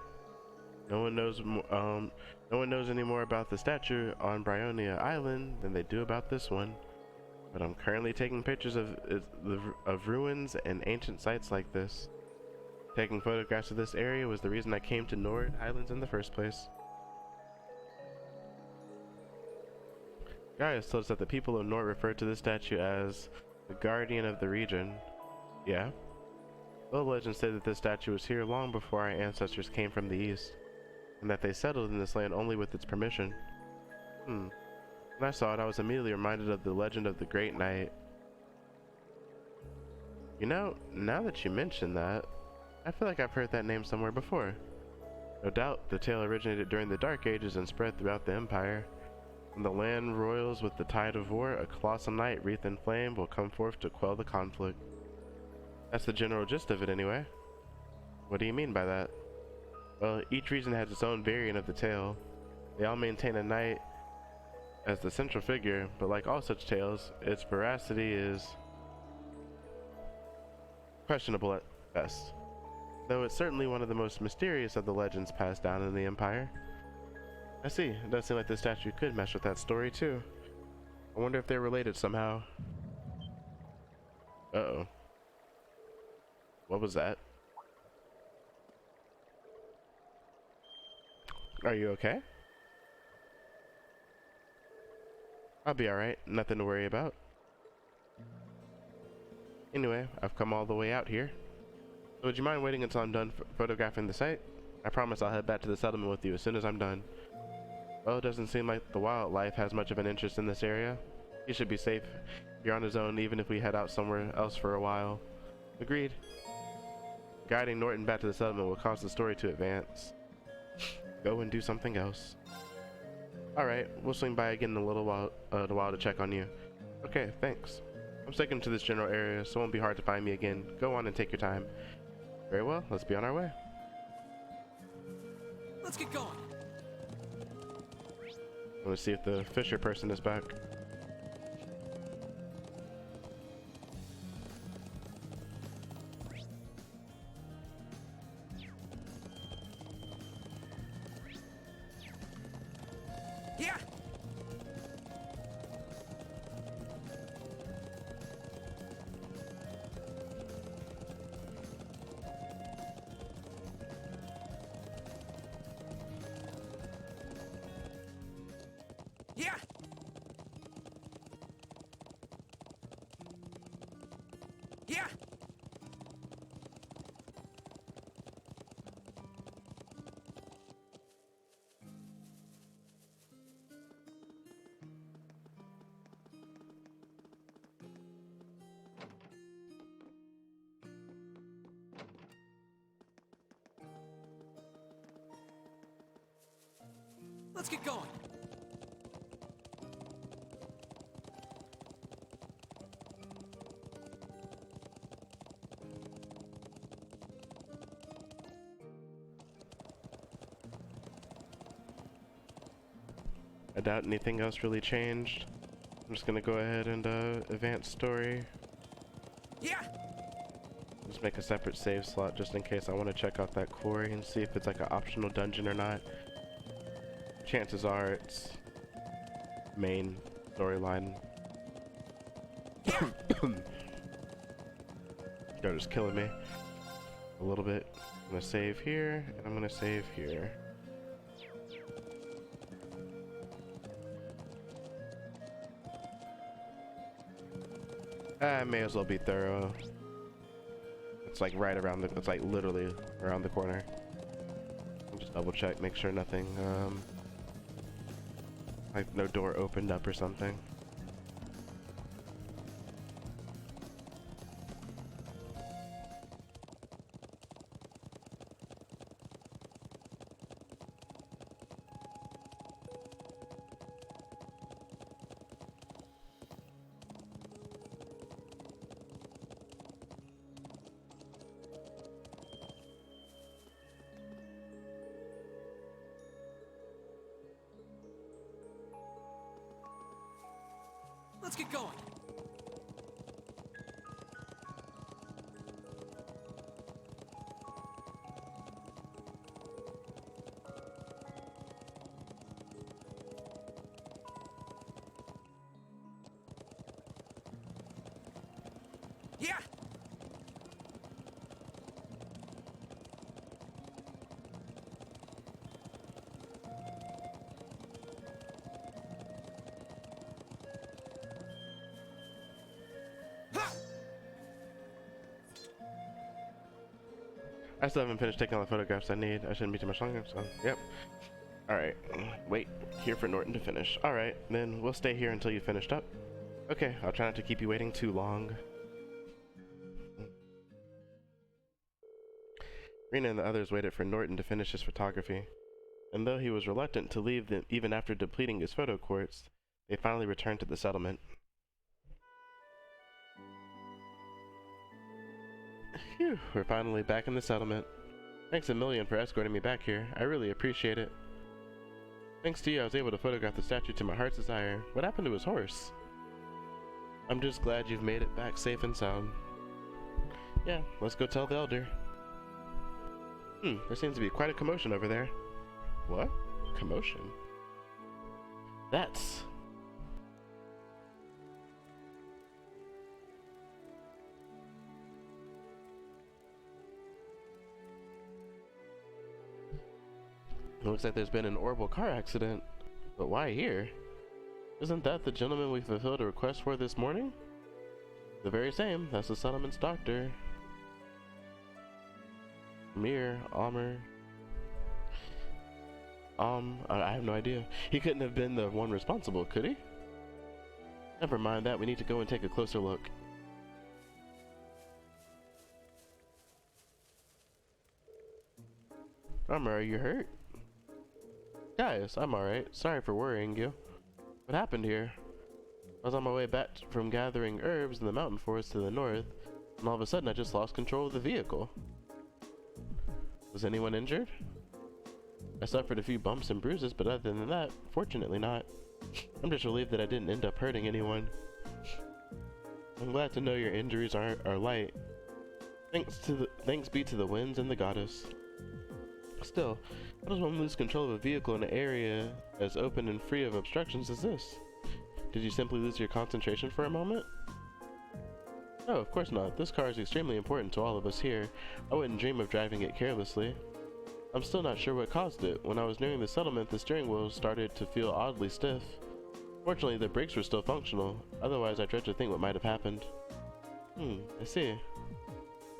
No one knows no one knows any more about the statue on Bryonia Island than they do about this one. But I'm currently taking pictures of ruins and ancient sites like this. Taking photographs of this area was the reason I came to Nord Islands in the first place. Gaius told us that the people of Nord referred to this statue as the guardian of the region. Yeah? Well, legends say that this statue was here long before our ancestors came from the east, and that they settled in this land only with its permission. When I saw it, I was immediately reminded of the legend of the Great Knight. You know, now that you mention that, I feel like I've heard that name somewhere before. No doubt, the tale originated during the Dark Ages and spread throughout the Empire. When the land roils with the tide of war, a colossal knight wreathed in flame will come forth to quell the conflict. That's the general gist of it anyway. What do you mean by that? Well, each region has its own variant of the tale. They all maintain a knight as the central figure, but like all such tales, its veracity is questionable at best. Though it's certainly one of the most mysterious of the legends passed down in the Empire. I see. It does seem like this statue could mesh with that story too. I wonder if they're related somehow. Uh-oh. What was that? Are you okay? I'll be alright. Nothing to worry about. Anyway, I've come all the way out here. So would you mind waiting until I'm done photographing the site? I promise I'll head back to the settlement with you as soon as I'm done. Well, it doesn't seem like the wildlife has much of an interest in this area. He should be safe. You're on his own even if we head out somewhere else for a while. Agreed. Guiding Norton back to the settlement will cause the story to advance. Go and do something else. Alright, we'll swing by again in a little while to check on you. Okay, thanks. I'm sticking to this general area, so it won't be hard to find me again. Go on and take your time. Very well, let's be on our way. Let's get going. I'm gonna see if the Fisher person is back. Yeah. Yeah. Yeah. Let's get going. I doubt anything else really changed. I'm just gonna go ahead and advance story. Yeah. Just make a separate save slot just in case I want to check out that quarry and see if it's like an optional dungeon or not. Chances are it's main storyline. They're just killing me a little bit. I'm gonna save here and I'm gonna save here. I may as well be thorough. It's like right around the, it's like literally around the corner. I'll just double check, make sure nothing, like no door opened up or something. Let's get going. Yeah. I still haven't finished taking all the photographs I need. I shouldn't be too much longer, so yep. Alright, wait here for Norton to finish. Alright, then we'll stay here until you finished up. Okay, I'll try not to keep you waiting too long. Rena and the others waited for Norton to finish his photography. And though he was reluctant to leave them even after depleting his photo quartz, they finally returned to the settlement. Phew, we're finally back in the settlement. Thanks a million for escorting me back here. I really appreciate it. Thanks to you, I was able to photograph the statue to my heart's desire. What happened to his horse? I'm just glad you've made it back safe and sound. Yeah, let's go tell the elder. There seems to be quite a commotion over there. What? Commotion? That's... It looks like there's been an horrible car accident. But why here? Isn't that the gentleman we fulfilled a request for this morning? The very same. That's the settlement's doctor. Amir, Amr. I have no idea. He couldn't have been the one responsible, could he? Never mind that. We need to go and take a closer look. Amr, are you hurt? Guys, I'm alright. Sorry for worrying you. What happened here? I was on my way back from gathering herbs in the mountain forest to the north, and all of a sudden I just lost control of the vehicle. Was anyone injured? I suffered a few bumps and bruises, but other than that, fortunately not. I'm just relieved that I didn't end up hurting anyone. I'm glad to know your injuries are light. Thanks be to the winds and the goddess. Still, how does one lose control of a vehicle in an area as open and free of obstructions as this? Did you simply lose your concentration for a moment? No, of course not. This car is extremely important to all of us here. I wouldn't dream of driving it carelessly. I'm still not sure what caused it. When I was nearing the settlement, the steering wheel started to feel oddly stiff. Fortunately, the brakes were still functional. Otherwise, I dread to think what might have happened. I see.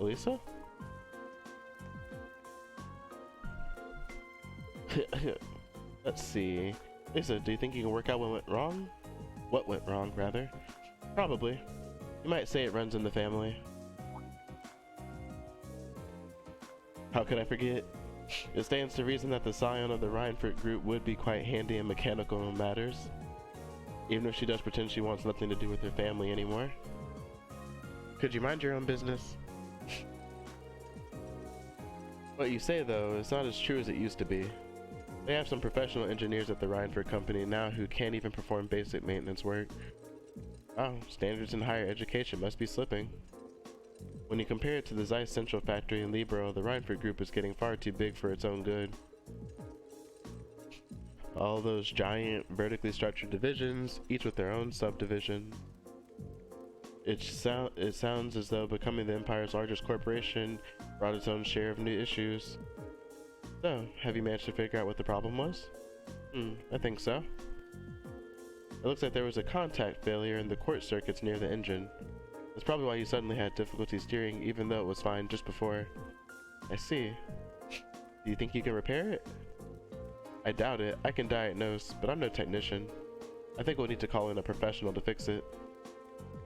Elisa? Let's see. Lisa, do you think you can work out what went wrong? What went wrong, rather? Probably. You might say it runs in the family. How could I forget? It stands to reason that the scion of the Reinfurt group would be quite handy in mechanical matters. Even if she does pretend she wants nothing to do with her family anymore. Could you mind your own business? What you say, though, is not as true as it used to be. They have some professional engineers at the Reinfurt company now who can't even perform basic maintenance work. Wow, standards in higher education must be slipping. When you compare it to the Zeiss Central factory in Libero, the Reinfurt group is getting far too big for its own good. All those giant, vertically structured divisions, each with their own subdivision. It sounds as though becoming the Empire's largest corporation brought its own share of new issues. So, have you managed to figure out what the problem was? I think so. It looks like there was a contact failure in the quartz circuits near the engine. That's probably why you suddenly had difficulty steering, even though it was fine just before. I see. Do you think you can repair it? I doubt it. I can diagnose, but I'm no technician. I think we'll need to call in a professional to fix it.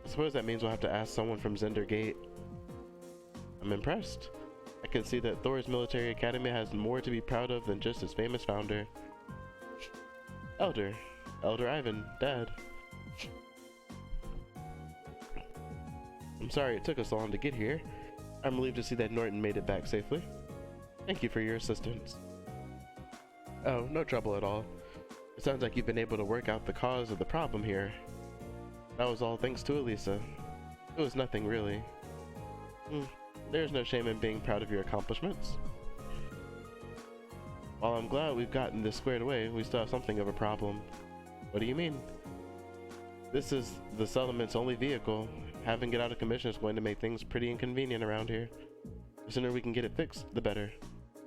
I suppose that means we'll have to ask someone from Zender Gate. I'm impressed. I can see that Thor's military academy has more to be proud of than just its famous founder. Elder Ivan, Dad. I'm sorry it took us so long to get here. I'm relieved to see that Norton made it back safely. Thank you for your assistance. Oh, no trouble at all. It sounds like you've been able to work out the cause of the problem here. That was all thanks to Elisa. It was nothing really. There's no shame in being proud of your accomplishments. While I'm glad we've gotten this squared away, we still have something of a problem. What do you mean? This is the settlement's only vehicle. having it out of commission is going to make things pretty inconvenient around here. The sooner we can get it fixed, the better.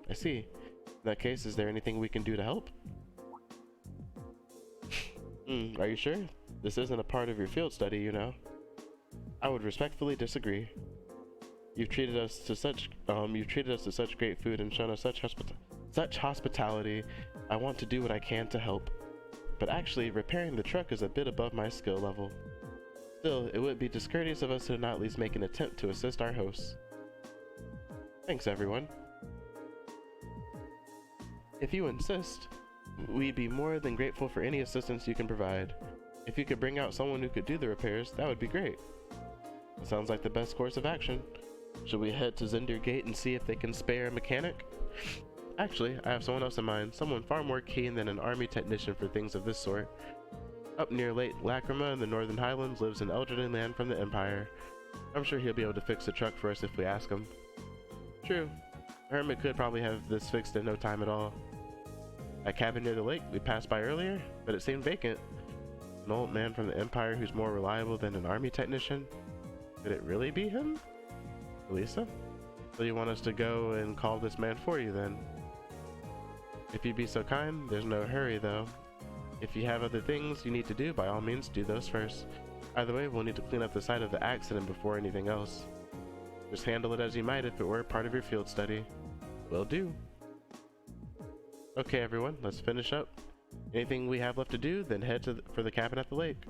I see. In that case, is there anything we can do to help? Are you sure? This isn't a part of your field study, you know. I would respectfully disagree. You've treated us to such great food and shown us such hospitality. I want to do what I can to help. But actually, repairing the truck is a bit above my skill level. Still, it would be discourteous of us to not at least make an attempt to assist our hosts. Thanks, everyone. If you insist, we'd be more than grateful for any assistance you can provide. If you could bring out someone who could do the repairs, that would be great. It sounds like the best course of action. Should we head to Zindir Gate and see if they can spare a mechanic? Actually, I have someone else in mind, someone far more keen than an army technician for things of this sort. Up near Lake Lacrima in the Northern Highlands lives an elderly man from the Empire. I'm sure he'll be able to fix the truck for us if we ask him. True. Hermit could probably have this fixed in no time at all. That cabin near the lake we passed by earlier, but it seemed vacant. An old man from the Empire who's more reliable than an army technician? Could it really be him? Elisa? So you want us to go and call this man for you then? If you'd be so kind, there's no hurry though. If you have other things you need to do, by all means do those first. Either way, we'll need to clean up the site of the accident before anything else. Just handle it as you might if it were part of your field study. Will do. Okay everyone, let's finish up. Anything we have left to do, then head for the cabin at the lake.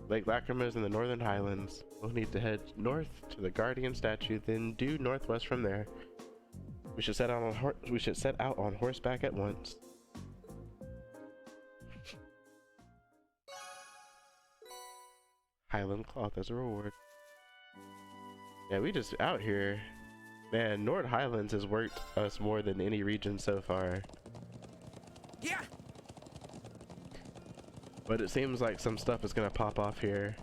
Lake Lacrima is in the Northern Highlands. We'll need to head north to the Guardian statue, then due northwest from there. We should set out on horseback at once. Highland cloth as a reward. Yeah, we just out here. Man, Nord Highlands has worked us more than any region so far. Yeah. But it seems like some stuff is gonna pop off here.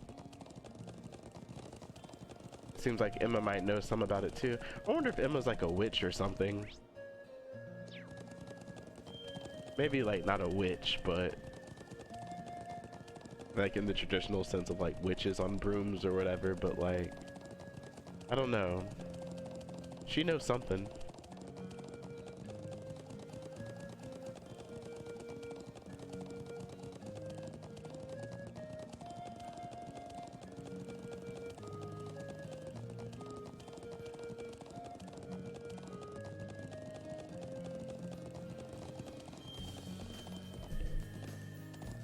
Seems like Emma might know some about it too. I wonder if Emma's like a witch or something. Maybe like not a witch, but like in the traditional sense of like witches on brooms or whatever, but like I don't know. She knows something.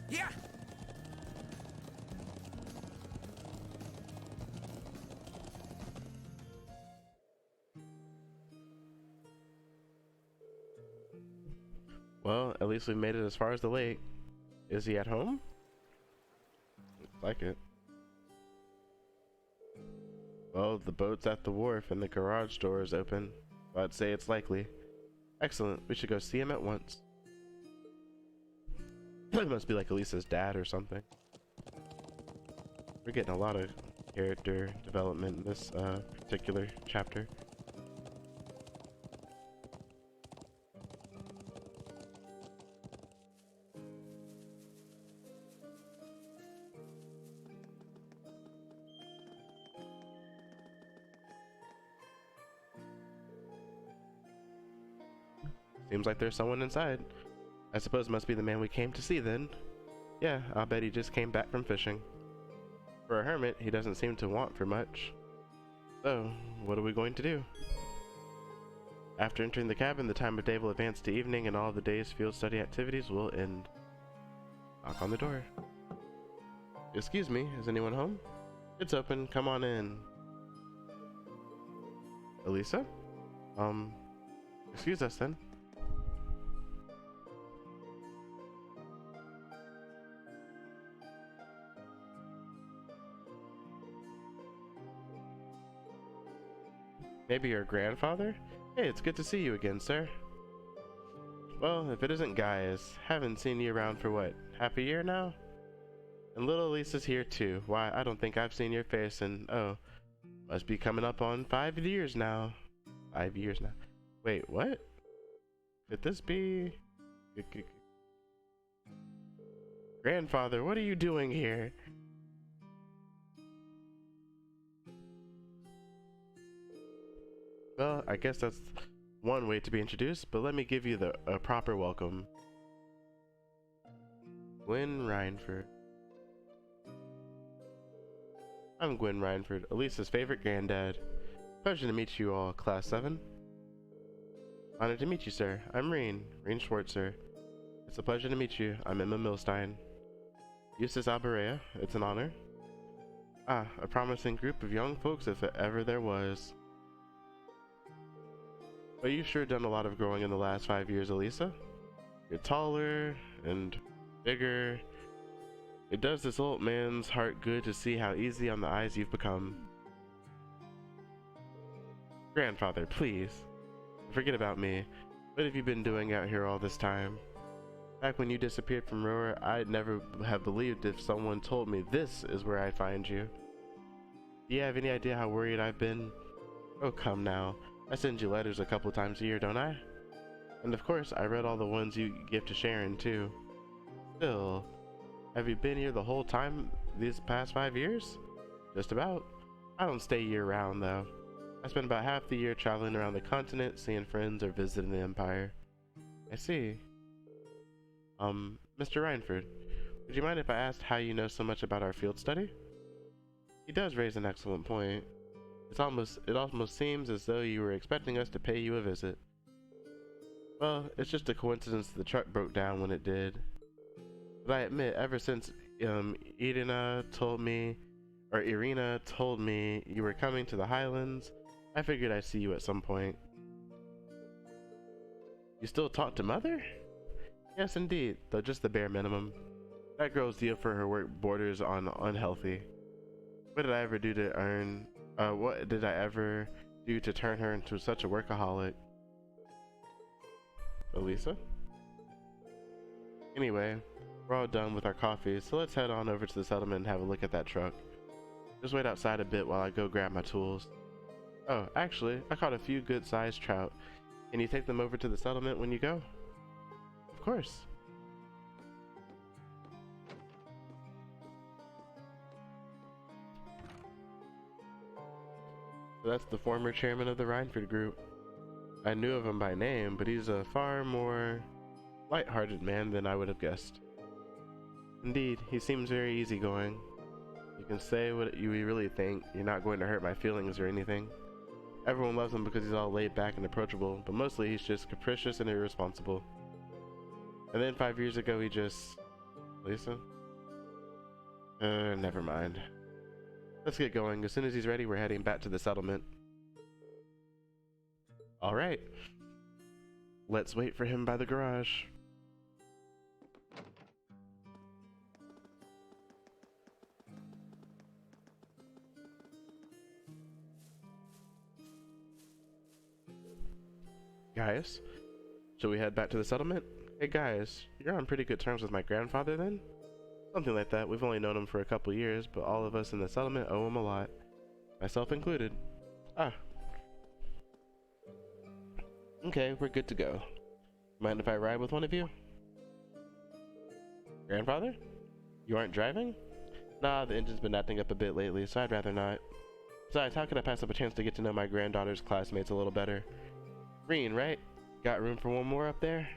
Yeah. Well, at least we made it as far as the lake. Is he at home? Looks like it. Well, the boat's at the wharf and the garage door is open. So I'd say it's likely. Excellent. We should go see him at once. It must be like Elisa's dad or something. We're getting a lot of character development in this particular chapter. Seems like there's someone inside. I suppose it must be the man we came to see then. Yeah, I'll bet he just came back from fishing. For a hermit, he doesn't seem to want for much. So, what are we going to do? After entering the cabin, the time of day will advance to evening and all of the day's field study activities will end. Knock on the door. Excuse me, is anyone home? It's open, come on in. Elisa? Excuse us then. Maybe your grandfather? Hey, it's good to see you again, sir. Well, if it isn't Gaius, haven't seen you around for what, half a year now? And little Lisa's here too. Why, I don't think I've seen your face in, oh, must be coming up on 5 years now. 5 years now. Wait, what? Could this be... Grandfather, what are you doing here? Well, I guess that's one way to be introduced, but let me give you a proper welcome. Gwen Reinford. I'm Gwen Reinford, Elisa's favorite granddad. Pleasure to meet you all, Class 7. Honored to meet you, sir. I'm Rean Schwartzer. It's a pleasure to meet you. I'm Emma Milstein. Eustace Alberea, it's an honor. Ah, a promising group of young folks if ever there was. But you've sure done a lot of growing in the last 5 years, Elisa. You're taller and bigger. It does this old man's heart good to see how easy on the eyes you've become. Grandfather, please. Forget about me. What have you been doing out here all this time? Back when you disappeared from Roar, I'd never have believed if someone told me this is where I'd find you. Do you have any idea how worried I've been? Oh, come now. I send you letters a couple times a year, don't I? And of course, I read all the ones you give to Sharon, too. Still, have you been here the whole time these past 5 years? Just about. I don't stay year-round, though. I spend about half the year traveling around the continent, seeing friends, or visiting the Empire. I see. Mr. Reinford, would you mind if I asked how you know so much about our field study? He does raise an excellent point. It almost seems as though you were expecting us to pay you a visit. Well, it's just a coincidence that the truck broke down when it did. But I admit, ever since Irina told me you were coming to the Highlands, I figured I'd see you at some point. You still talk to Mother? Yes, indeed, though just the bare minimum. That girl's zeal for her work borders on unhealthy. What did I ever do to turn her into such a workaholic? Elisa? Anyway, we're all done with our coffee, so let's head on over to the settlement and have a look at that truck. Just wait outside a bit while I go grab my tools. Oh, actually, I caught a few good-sized trout. Can you take them over to the settlement when you go? Of course. So that's the former chairman of the Reinford Group. I knew of him by name, but he's a far more light-hearted man than I would have guessed. Indeed, he seems very easygoing. You can say what you really think. You're not going to hurt my feelings or anything. Everyone loves him because he's all laid back and approachable, but mostly he's just capricious and irresponsible. And then 5 years ago he just... Lisa? Never mind. Let's get going. As soon as he's ready, we're heading back to the settlement. Alright. Let's wait for him by the garage. Guys, shall we head back to the settlement? Hey guys, you're on pretty good terms with my grandfather then? Something like that. We've only known him for a couple years, but all of us in the settlement owe him a lot. Myself included. Ah. Okay, we're good to go. Mind if I ride with one of you? Grandfather? You aren't driving? Nah, the engine's been acting up a bit lately, so I'd rather not. Besides, how could I pass up a chance to get to know my granddaughter's classmates a little better? Green, right? Got room for one more up there?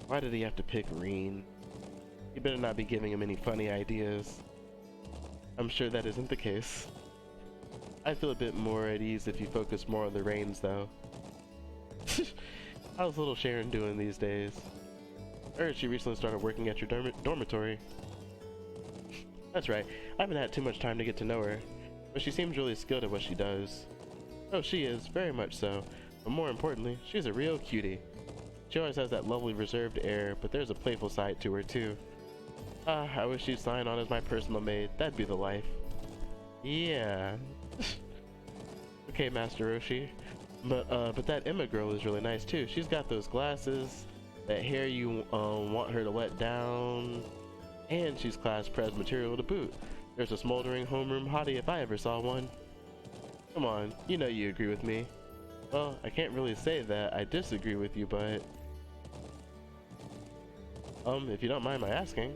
Why did he have to pick Reen? You better not be giving him any funny ideas. I'm sure that isn't the case. I feel a bit more at ease if you focus more on the reins, though. How's little Sharon doing these days? I heard she recently started working at your dormitory. That's right, I haven't had too much time to get to know her, but she seems really skilled at what she does. Oh, she is, very much so, but more importantly, she's a real cutie. She always has that lovely reserved air, but there's a playful side to her too. Ah, I wish she'd sign on as my personal maid, that'd be the life. Yeah. Okay, Master Roshi, but that Emma girl is really nice too. She's got those glasses, that hair you want her to let down, and she's class pres material to boot. There's a smoldering homeroom hottie if I ever saw one. Come on, you know you agree with me. Well, I can't really say that I disagree with you, but... if you don't mind my asking,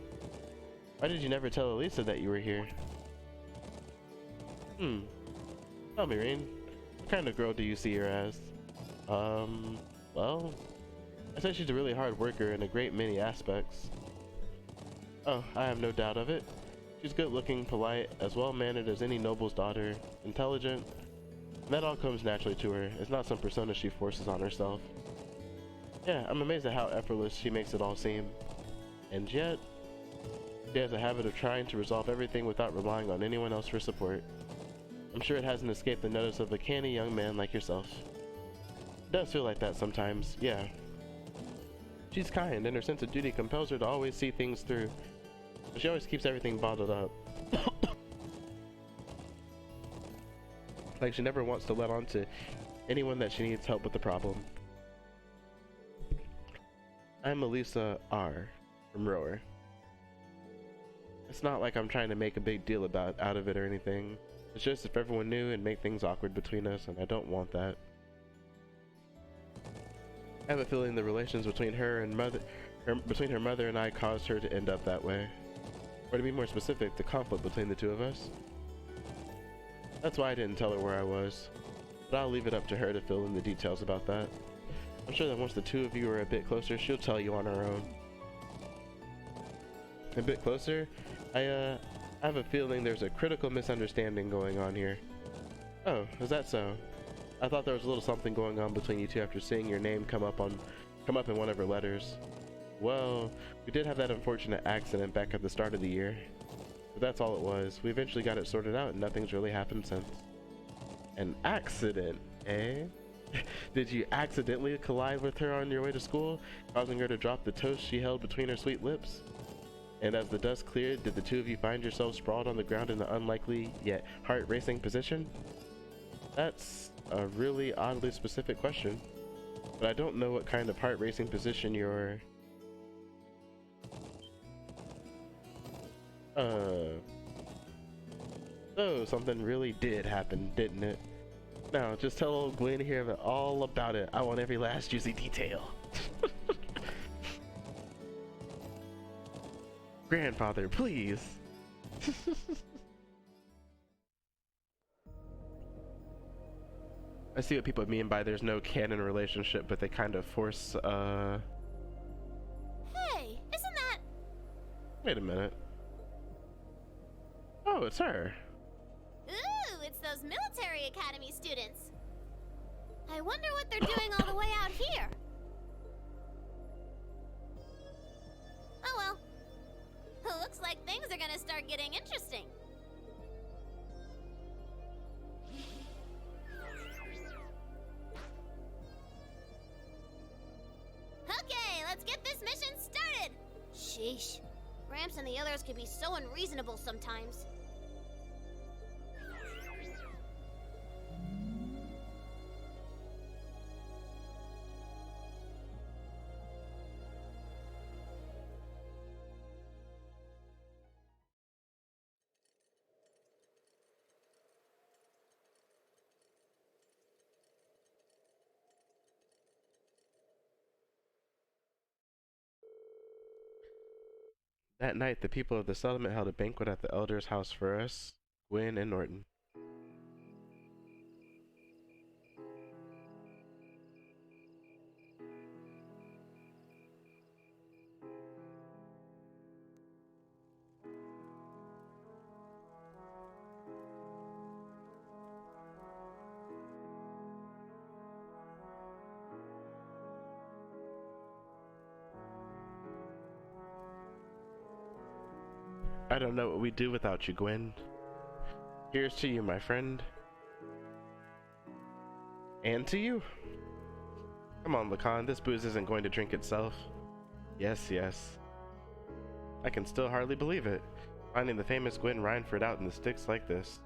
why did you never tell Elisa that you were here? Tell me, Rain, what kind of girl do you see her as? Well, I say she's a really hard worker in a great many aspects. Oh, I have no doubt of it. She's good looking, polite, as well mannered as any noble's daughter, intelligent, and that all comes naturally to her. It's not some persona she forces on herself. Yeah, I'm amazed at how effortless she makes it all seem. And yet, she has a habit of trying to resolve everything without relying on anyone else for support. I'm sure it hasn't escaped the notice of a canny young man like yourself. It does feel like that sometimes, yeah. She's kind, and her sense of duty compels her to always see things through. But she always keeps everything bottled up. Like she never wants to let on to anyone that she needs help with the problem. I'm Elisa R. from Rower. It's not like I'm trying to make a big deal out of it or anything. It's just if everyone knew, it'd make things awkward between us, and I don't want that. I have a feeling the relations between her mother and I caused her to end up that way. Or to be more specific, the conflict between the two of us. That's why I didn't tell her where I was, but I'll leave it up to her to fill in the details about that. I'm sure that once the two of you are a bit closer, she'll tell you on her own. A bit closer? I have a feeling there's a critical misunderstanding going on here. Oh, is that so? I thought there was a little something going on between you two after seeing your name come up in one of her letters. Well, we did have that unfortunate accident back at the start of the year. But that's all it was. We eventually got it sorted out and nothing's really happened since. An accident, eh? Did you accidentally collide with her on your way to school, causing her to drop the toast she held between her sweet lips? And as the dust cleared, did the two of you find yourselves sprawled on the ground in an unlikely yet heart-racing position? That's a really oddly specific question, but I don't know what kind of heart-racing position you're... So something really did happen, didn't it? Now, just tell old Gwen here all about it. I want every last juicy detail. Grandfather, please. I see what people mean by there's no canon relationship, but they kind of force, Hey, isn't that... Wait a minute. Oh, it's her. Ooh, it's those military academy students. I wonder what they're doing all the way out here. Oh well. Looks like things are gonna start getting interesting. Okay, let's get this mission started! Sheesh. Gramps and the others can be so unreasonable sometimes. That night, the people of the settlement held a banquet at the elder's house for us, Gwen and Norton. I don't know what we'd do without you, Gwen. Here's to you, my friend. And to you. Come on, Lacan, this booze isn't going to drink itself. Yes, yes. I can still hardly believe it, finding the famous Gwen Rhineford out in the sticks like this.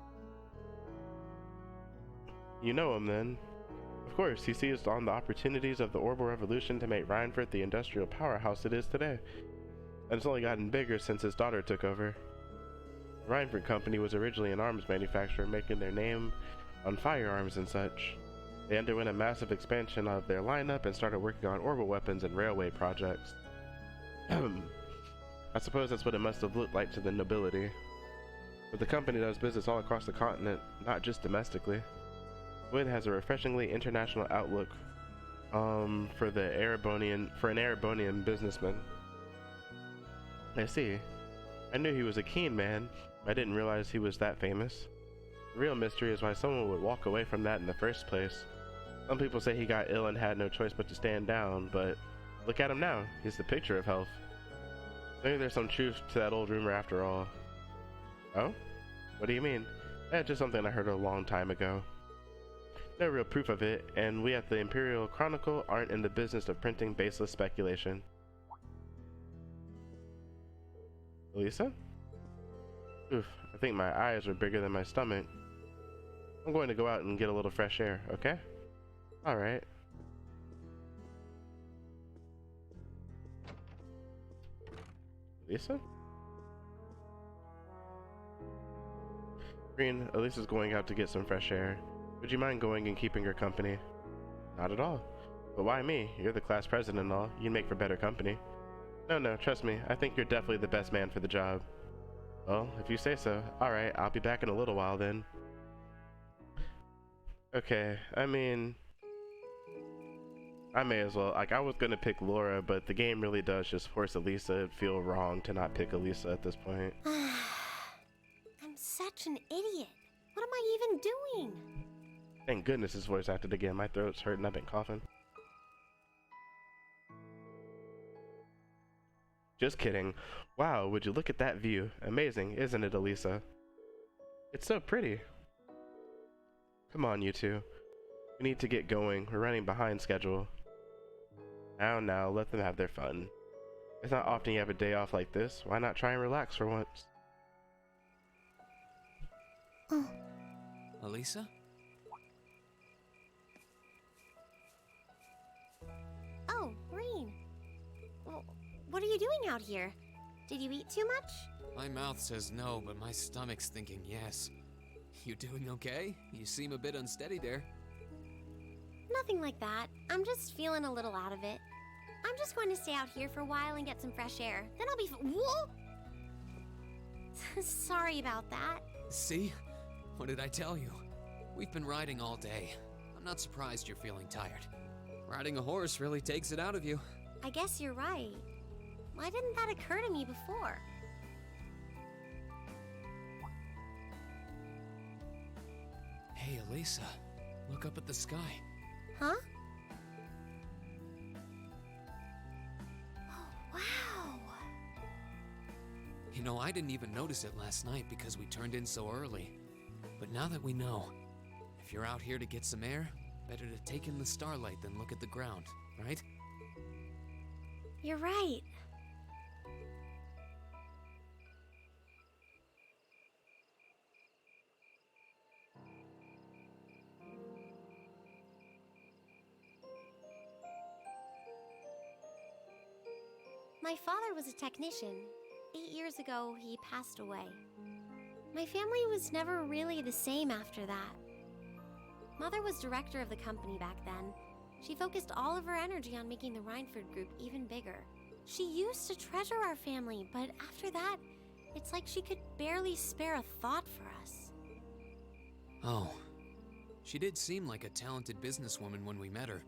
You know him, then? Of course, he seized on the opportunities of the Orbital Revolution to make Rhineford the industrial powerhouse it is today. And it's only gotten bigger since his daughter took over. The Reinford Company was originally an arms manufacturer making their name on firearms and such. They underwent a massive expansion of their lineup and started working on orbital weapons and railway projects. I suppose that's what it must have looked like to the nobility. But the company does business all across the continent, not just domestically. Wynn has a refreshingly international outlook for an Erebonian businessman. I see. I knew he was a keen man, but I didn't realize he was that famous. The real mystery is why someone would walk away from that in the first place. Some people say he got ill and had no choice but to stand down, but look at him now. He's the picture of health. Maybe there's some truth to that old rumor after all. Oh? What do you mean? Just something I heard a long time ago. No real proof of it, and we at the Imperial Chronicle aren't in the business of printing baseless speculation. Elisa? Oof, I think my eyes are bigger than my stomach. I'm going to go out and get a little fresh air, okay? Alright. Elisa? Green, Elisa's going out to get some fresh air. Would you mind going and keeping her company? Not at all. But why me? You're the class president and all. You'd make for better company. No, trust me. I think you're definitely the best man for the job. Well, if you say so. Alright, I'll be back in a little while then. Okay, I mean, I may as well. Like, I was gonna pick Laura, but the game really does just force Elisa. It'd feel wrong to not pick Elisa at this point. I'm such an idiot. What am I even doing? Thank goodness his voice acted again. My throat's hurting. I've been coughing. Just kidding. Wow, would you look at that view? Amazing, isn't it, Elisa? It's so pretty. Come on, you two. We need to get going. We're running behind schedule. Now, let them have their fun. It's not often you have a day off like this. Why not try and relax for once? Oh, Elisa? oh, Rean. Well, what are you doing out here? Did you eat too much? My mouth says no, but my stomach's thinking yes. You doing okay? You seem a bit unsteady there. Nothing like that. I'm just feeling a little out of it. I'm just going to stay out here for a while and get some fresh air. Then I'll be Whoa! Sorry about that. See? What did I tell you? We've been riding all day. I'm not surprised you're feeling tired. Riding a horse really takes it out of you. I guess you're right. Why didn't that occur to me before? Hey, Elisa. Look up at the sky. Huh? Oh, wow. You know, I didn't even notice it last night because we turned in so early. But now that we know, if you're out here to get some air, better to take in the starlight than look at the ground, right? You're right. My father was a technician. 8 years ago, he passed away. My family was never really the same after that. Mother was director of the company back then. She focused all of her energy on making the Reinford group even bigger. She used to treasure our family, but after that, it's like she could barely spare a thought for us. Oh. She did seem like a talented businesswoman when we met her.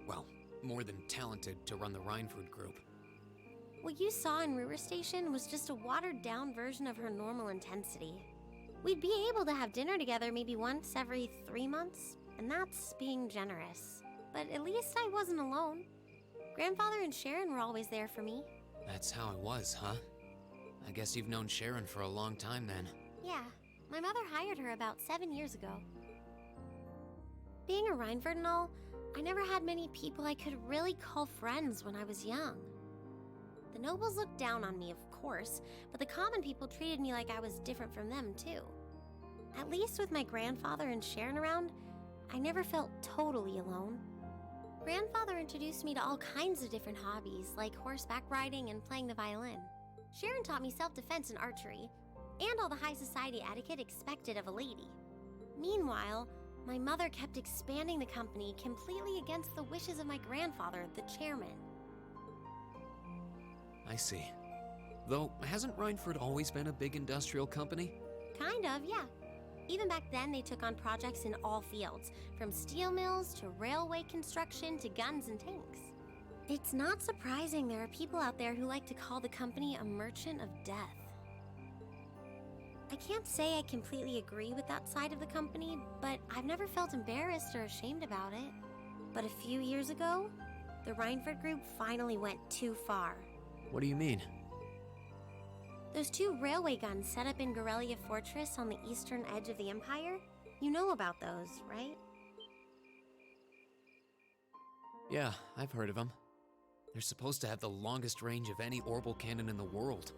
Well, more than talented to run the Reinford group. What you saw in Ruhr Station was just a watered-down version of her normal intensity. We'd be able to have dinner together maybe once every 3 months, and that's being generous. But at least I wasn't alone. Grandfather and Sharon were always there for me. That's how it was, huh? I guess you've known Sharon for a long time then. Yeah, my mother hired her about 7 years ago. Being a Reinford and all, I never had many people I could really call friends when I was young. The nobles looked down on me, of course, but the common people treated me like I was different from them, too. At least with my grandfather and Sharon around, I never felt totally alone. Grandfather introduced me to all kinds of different hobbies, like horseback riding and playing the violin. Sharon taught me self-defense and archery. and all the high society etiquette expected of a lady. Meanwhile, my mother kept expanding the company completely against the wishes of my grandfather, the chairman. I see. Though, hasn't Rhineford always been a big industrial company? Kind of, yeah. Even back then, they took on projects in all fields, from steel mills to railway construction to guns and tanks. It's not surprising there are people out there who like to call the company a merchant of death. I can't say I completely agree with that side of the company, but I've never felt embarrassed or ashamed about it. But a few years ago, the Rhineford Group finally went too far. What do you mean? Those 2 railway guns set up in Gorelia Fortress on the eastern edge of the Empire? You know about those, right? Yeah, I've heard of them. They're supposed to have the longest range of any orbital cannon in the world.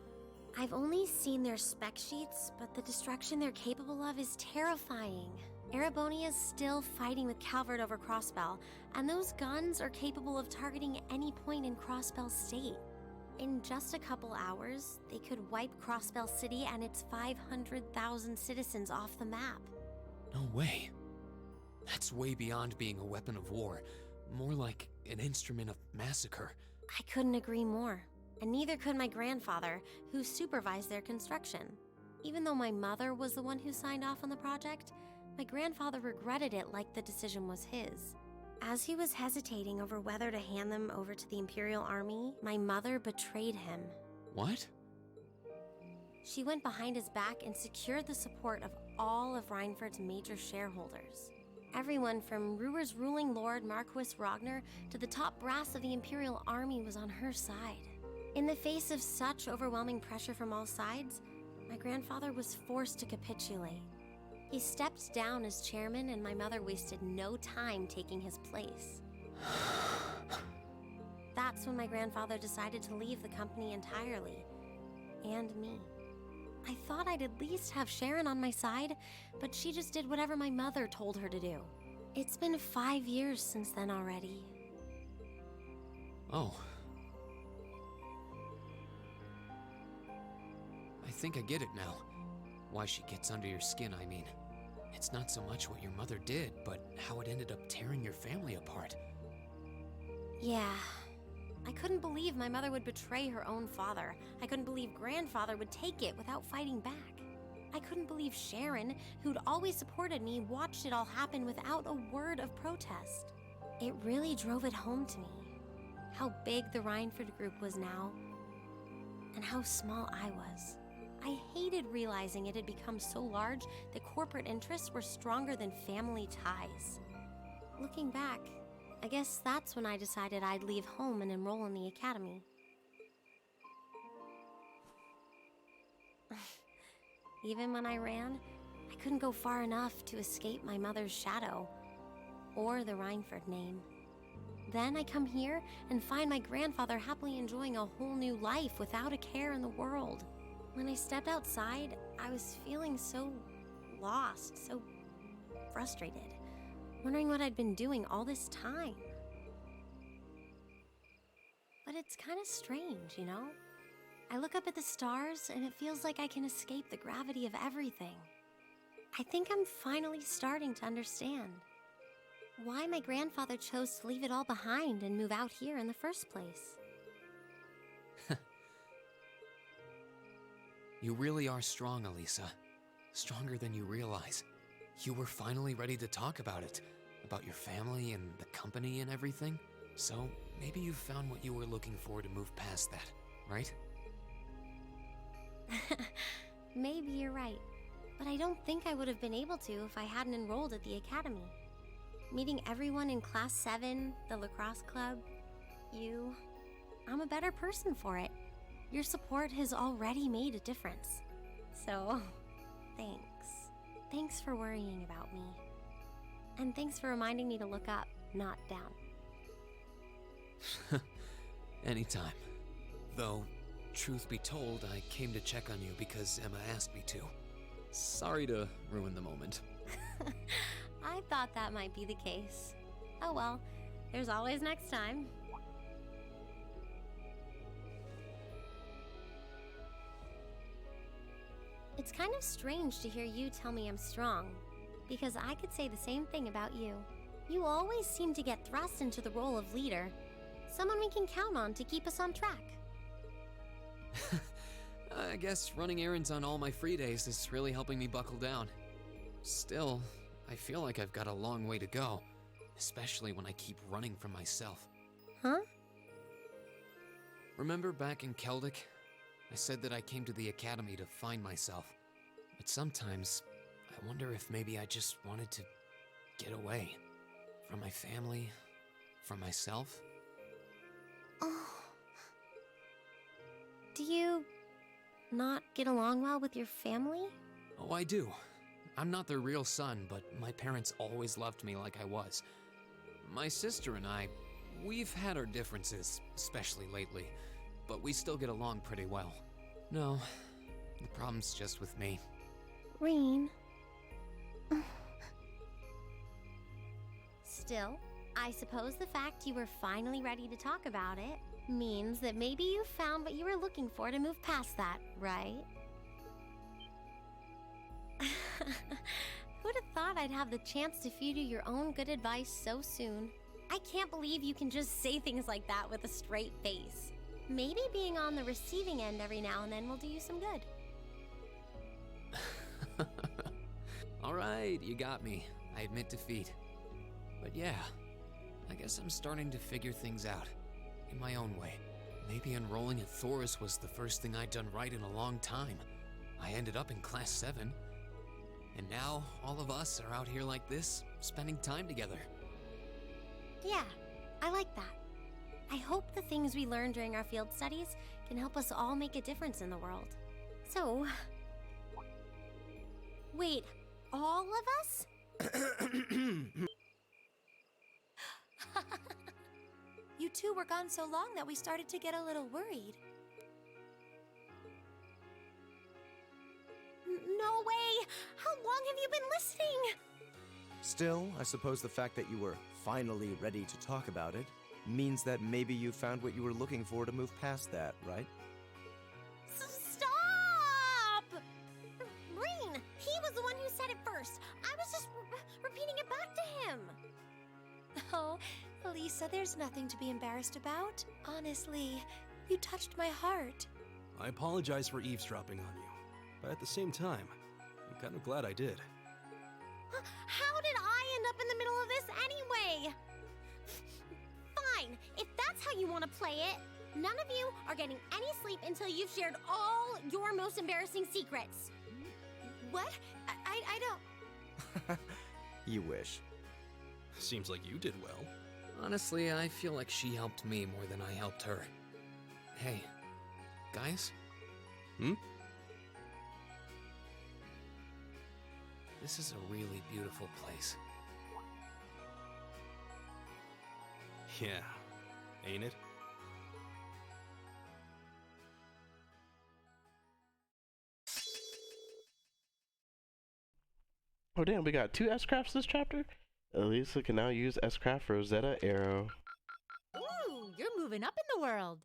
I've only seen their spec sheets, but the destruction they're capable of is terrifying. Erebonia's still fighting with Calvert over Crossbell, and those guns are capable of targeting any point in Crossbell State. In just a couple hours, they could wipe Crossbell City and its 500,000 citizens off the map. No way. That's way beyond being a weapon of war. More like an instrument of massacre. I couldn't agree more. And neither could my grandfather, who supervised their construction. Even though my mother was the one who signed off on the project, my grandfather regretted it like the decision was his. As he was hesitating over whether to hand them over to the Imperial Army, my mother betrayed him. What? She went behind his back and secured the support of all of Rhineford's major shareholders. Everyone from Ruhr's ruling lord Marquis Ragnar to the top brass of the Imperial Army was on her side. In the face of such overwhelming pressure from all sides, my grandfather was forced to capitulate. He stepped down as chairman, and my mother wasted no time taking his place. That's when my grandfather decided to leave the company entirely. And me. I thought I'd at least have Sharon on my side, but she just did whatever my mother told her to do. It's been 5 years since then already. Oh. I think I get it now. Why she gets under your skin, I mean. It's not so much what your mother did, but how it ended up tearing your family apart. Yeah. I couldn't believe my mother would betray her own father. I couldn't believe grandfather would take it without fighting back. I couldn't believe Sharon, who'd always supported me, watched it all happen without a word of protest. It really drove it home to me. How big the Rhineford Group was now, and how small I was. I hated realizing it had become so large that corporate interests were stronger than family ties. Looking back, I guess that's when I decided I'd leave home and enroll in the academy. Even when I ran, I couldn't go far enough to escape my mother's shadow, or the Rhineford name. Then I come here and find my grandfather happily enjoying a whole new life without a care in the world. When I stepped outside, I was feeling so lost, so frustrated, wondering what I'd been doing all this time. But it's kind of strange, you know? I look up at the stars and it feels like I can escape the gravity of everything. I think I'm finally starting to understand why my grandfather chose to leave it all behind and move out here in the first place. You really are strong, Elisa. Stronger than you realize. You were finally ready to talk about it. About your family and the company and everything. So, maybe you found what you were looking for to move past that, right? Maybe you're right. But I don't think I would have been able to if I hadn't enrolled at the academy. Meeting everyone in Class 7, the lacrosse club, you... I'm a better person for it. Your support has already made a difference. So, thanks. Thanks for worrying about me. And thanks for reminding me to look up, not down. Anytime. Though, truth be told, I came to check on you because Emma asked me to. Sorry to ruin the moment. I thought that might be the case. Oh well, there's always next time. It's kind of strange to hear you tell me I'm strong, because I could say the same thing about you. You always seem to get thrust into the role of leader, someone we can count on to keep us on track. I guess running errands on all my free days is really helping me buckle down. Still, I feel like I've got a long way to go, especially when I keep running from myself. Huh? Remember back in Keldic? I said that I came to the academy to find myself. But sometimes, I wonder if maybe I just wanted to get away. From my family, from myself. Oh. Do you not get along well with your family? Oh, I do. I'm not their real son, but my parents always loved me like I was. My sister and I, we've had our differences, especially lately, but we still get along pretty well. No, the problem's just with me. Rean. Still, I suppose the fact you were finally ready to talk about it means that maybe you found what you were looking for to move past that, right? Who'd have thought I'd have the chance to feed you your own good advice so soon? I can't believe you can just say things like that with a straight face. Maybe being on the receiving end every now and then will do you some good. All right, you got me. I admit defeat. But yeah, I guess I'm starting to figure things out. In my own way. Maybe enrolling at Thoris was the first thing I'd done right in a long time. I ended up in Class 7. And now, all of us are out here like this, spending time together. Yeah, I like that. I hope the things we learned during our field studies can help us all make a difference in the world. So... Wait, all of us? You two were gone so long that we started to get a little worried. No way! How long have you been listening? Still, I suppose the fact that you were finally ready to talk about it means that maybe you found what you were looking for to move past that, right? Stop! Rean, he was the one who said it first. I was just repeating it back to him. Oh, Lisa, there's nothing to be embarrassed about. Honestly, you touched my heart. I apologize for eavesdropping on you, but at the same time, I'm kind of glad I did. How did I end up in the middle of this anyway? Fine, if that's how you want to play it. None of you are getting any sleep until you've shared all your most embarrassing secrets. What? I don't... You wish. Seems like you did well. Honestly, I feel like she helped me more than I helped her. Hey, guys? This is a really beautiful place. Yeah, ain't it? Oh damn, we got 2 S-Crafts this chapter? Elisa can now use S-Craft Rosetta Arrow. Ooh, you're moving up in the world.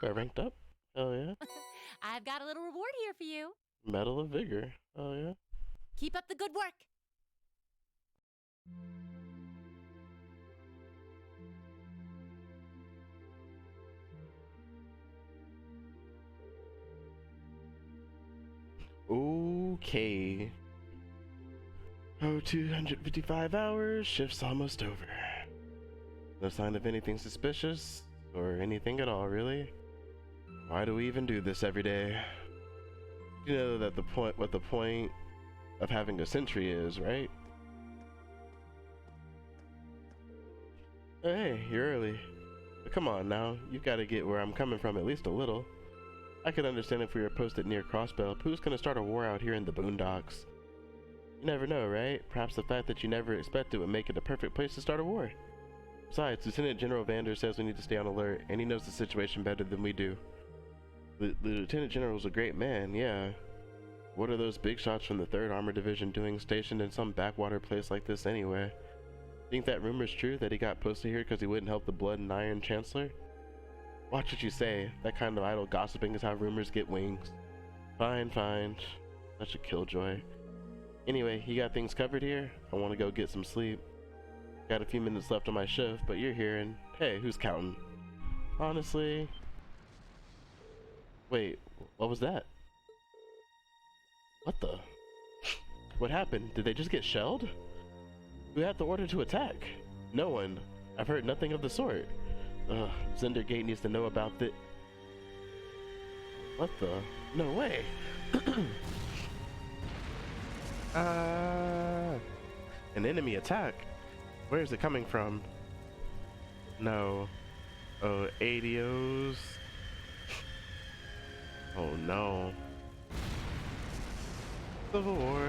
I ranked up? Hell yeah. I've got a little reward here for you. Medal of Vigor. Oh yeah. Keep up the good work. Okay. Oh, 255 hours, shift's almost over. No sign of anything suspicious, or anything at all, really. Why do we even do this every day? You know that what the point of having a sentry is, right? Oh, hey, you're early. But come on now, you've got to get where I'm coming from at least a little. I could understand if we were posted near Crossbell. Who's gonna start a war out here in the boondocks? You never know, right? Perhaps the fact that you never expected would make it a perfect place to start a war. Besides, Lieutenant General Vander says we need to stay on alert, and he knows the situation better than we do. The Lieutenant General's a great man, yeah. What are those big shots from the 3rd Armored Division doing stationed in some backwater place like this anyway? Think that rumor's true, that he got posted here because he wouldn't help the Blood and Iron Chancellor? Watch what you say. That kind of idle gossiping is how rumors get wings. Fine, fine. Such a killjoy. Anyway, you got things covered here? I want to go get some sleep. Got a few minutes left on my shift, but you're here and hey, who's counting? Honestly... Wait, what was that? What the? What happened? Did they just get shelled? Who had the order to attack? No one. I've heard nothing of the sort. Ugh, Zendergate needs to know about the... What the? No way! An enemy attack? Where is it coming from? No. Oh, Adios. Oh no. Civil War.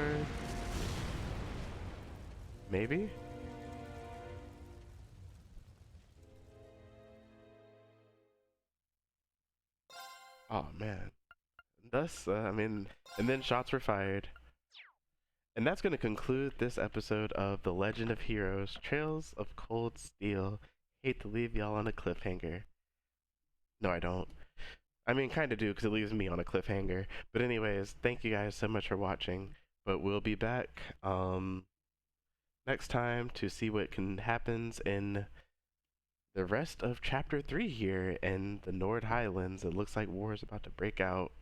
Maybe? Oh man. Thus, I mean, and then shots were fired. And that's going to conclude this episode of The Legend of Heroes Trails of Cold Steel. Hate to leave y'all on a cliffhanger. No, I don't. I mean, kind of do, because it leaves me on a cliffhanger. But anyways, thank you guys so much for watching. But we'll be back next time to see what happens in the rest of Chapter 3 here in the Nord Highlands. It looks like war is about to break out.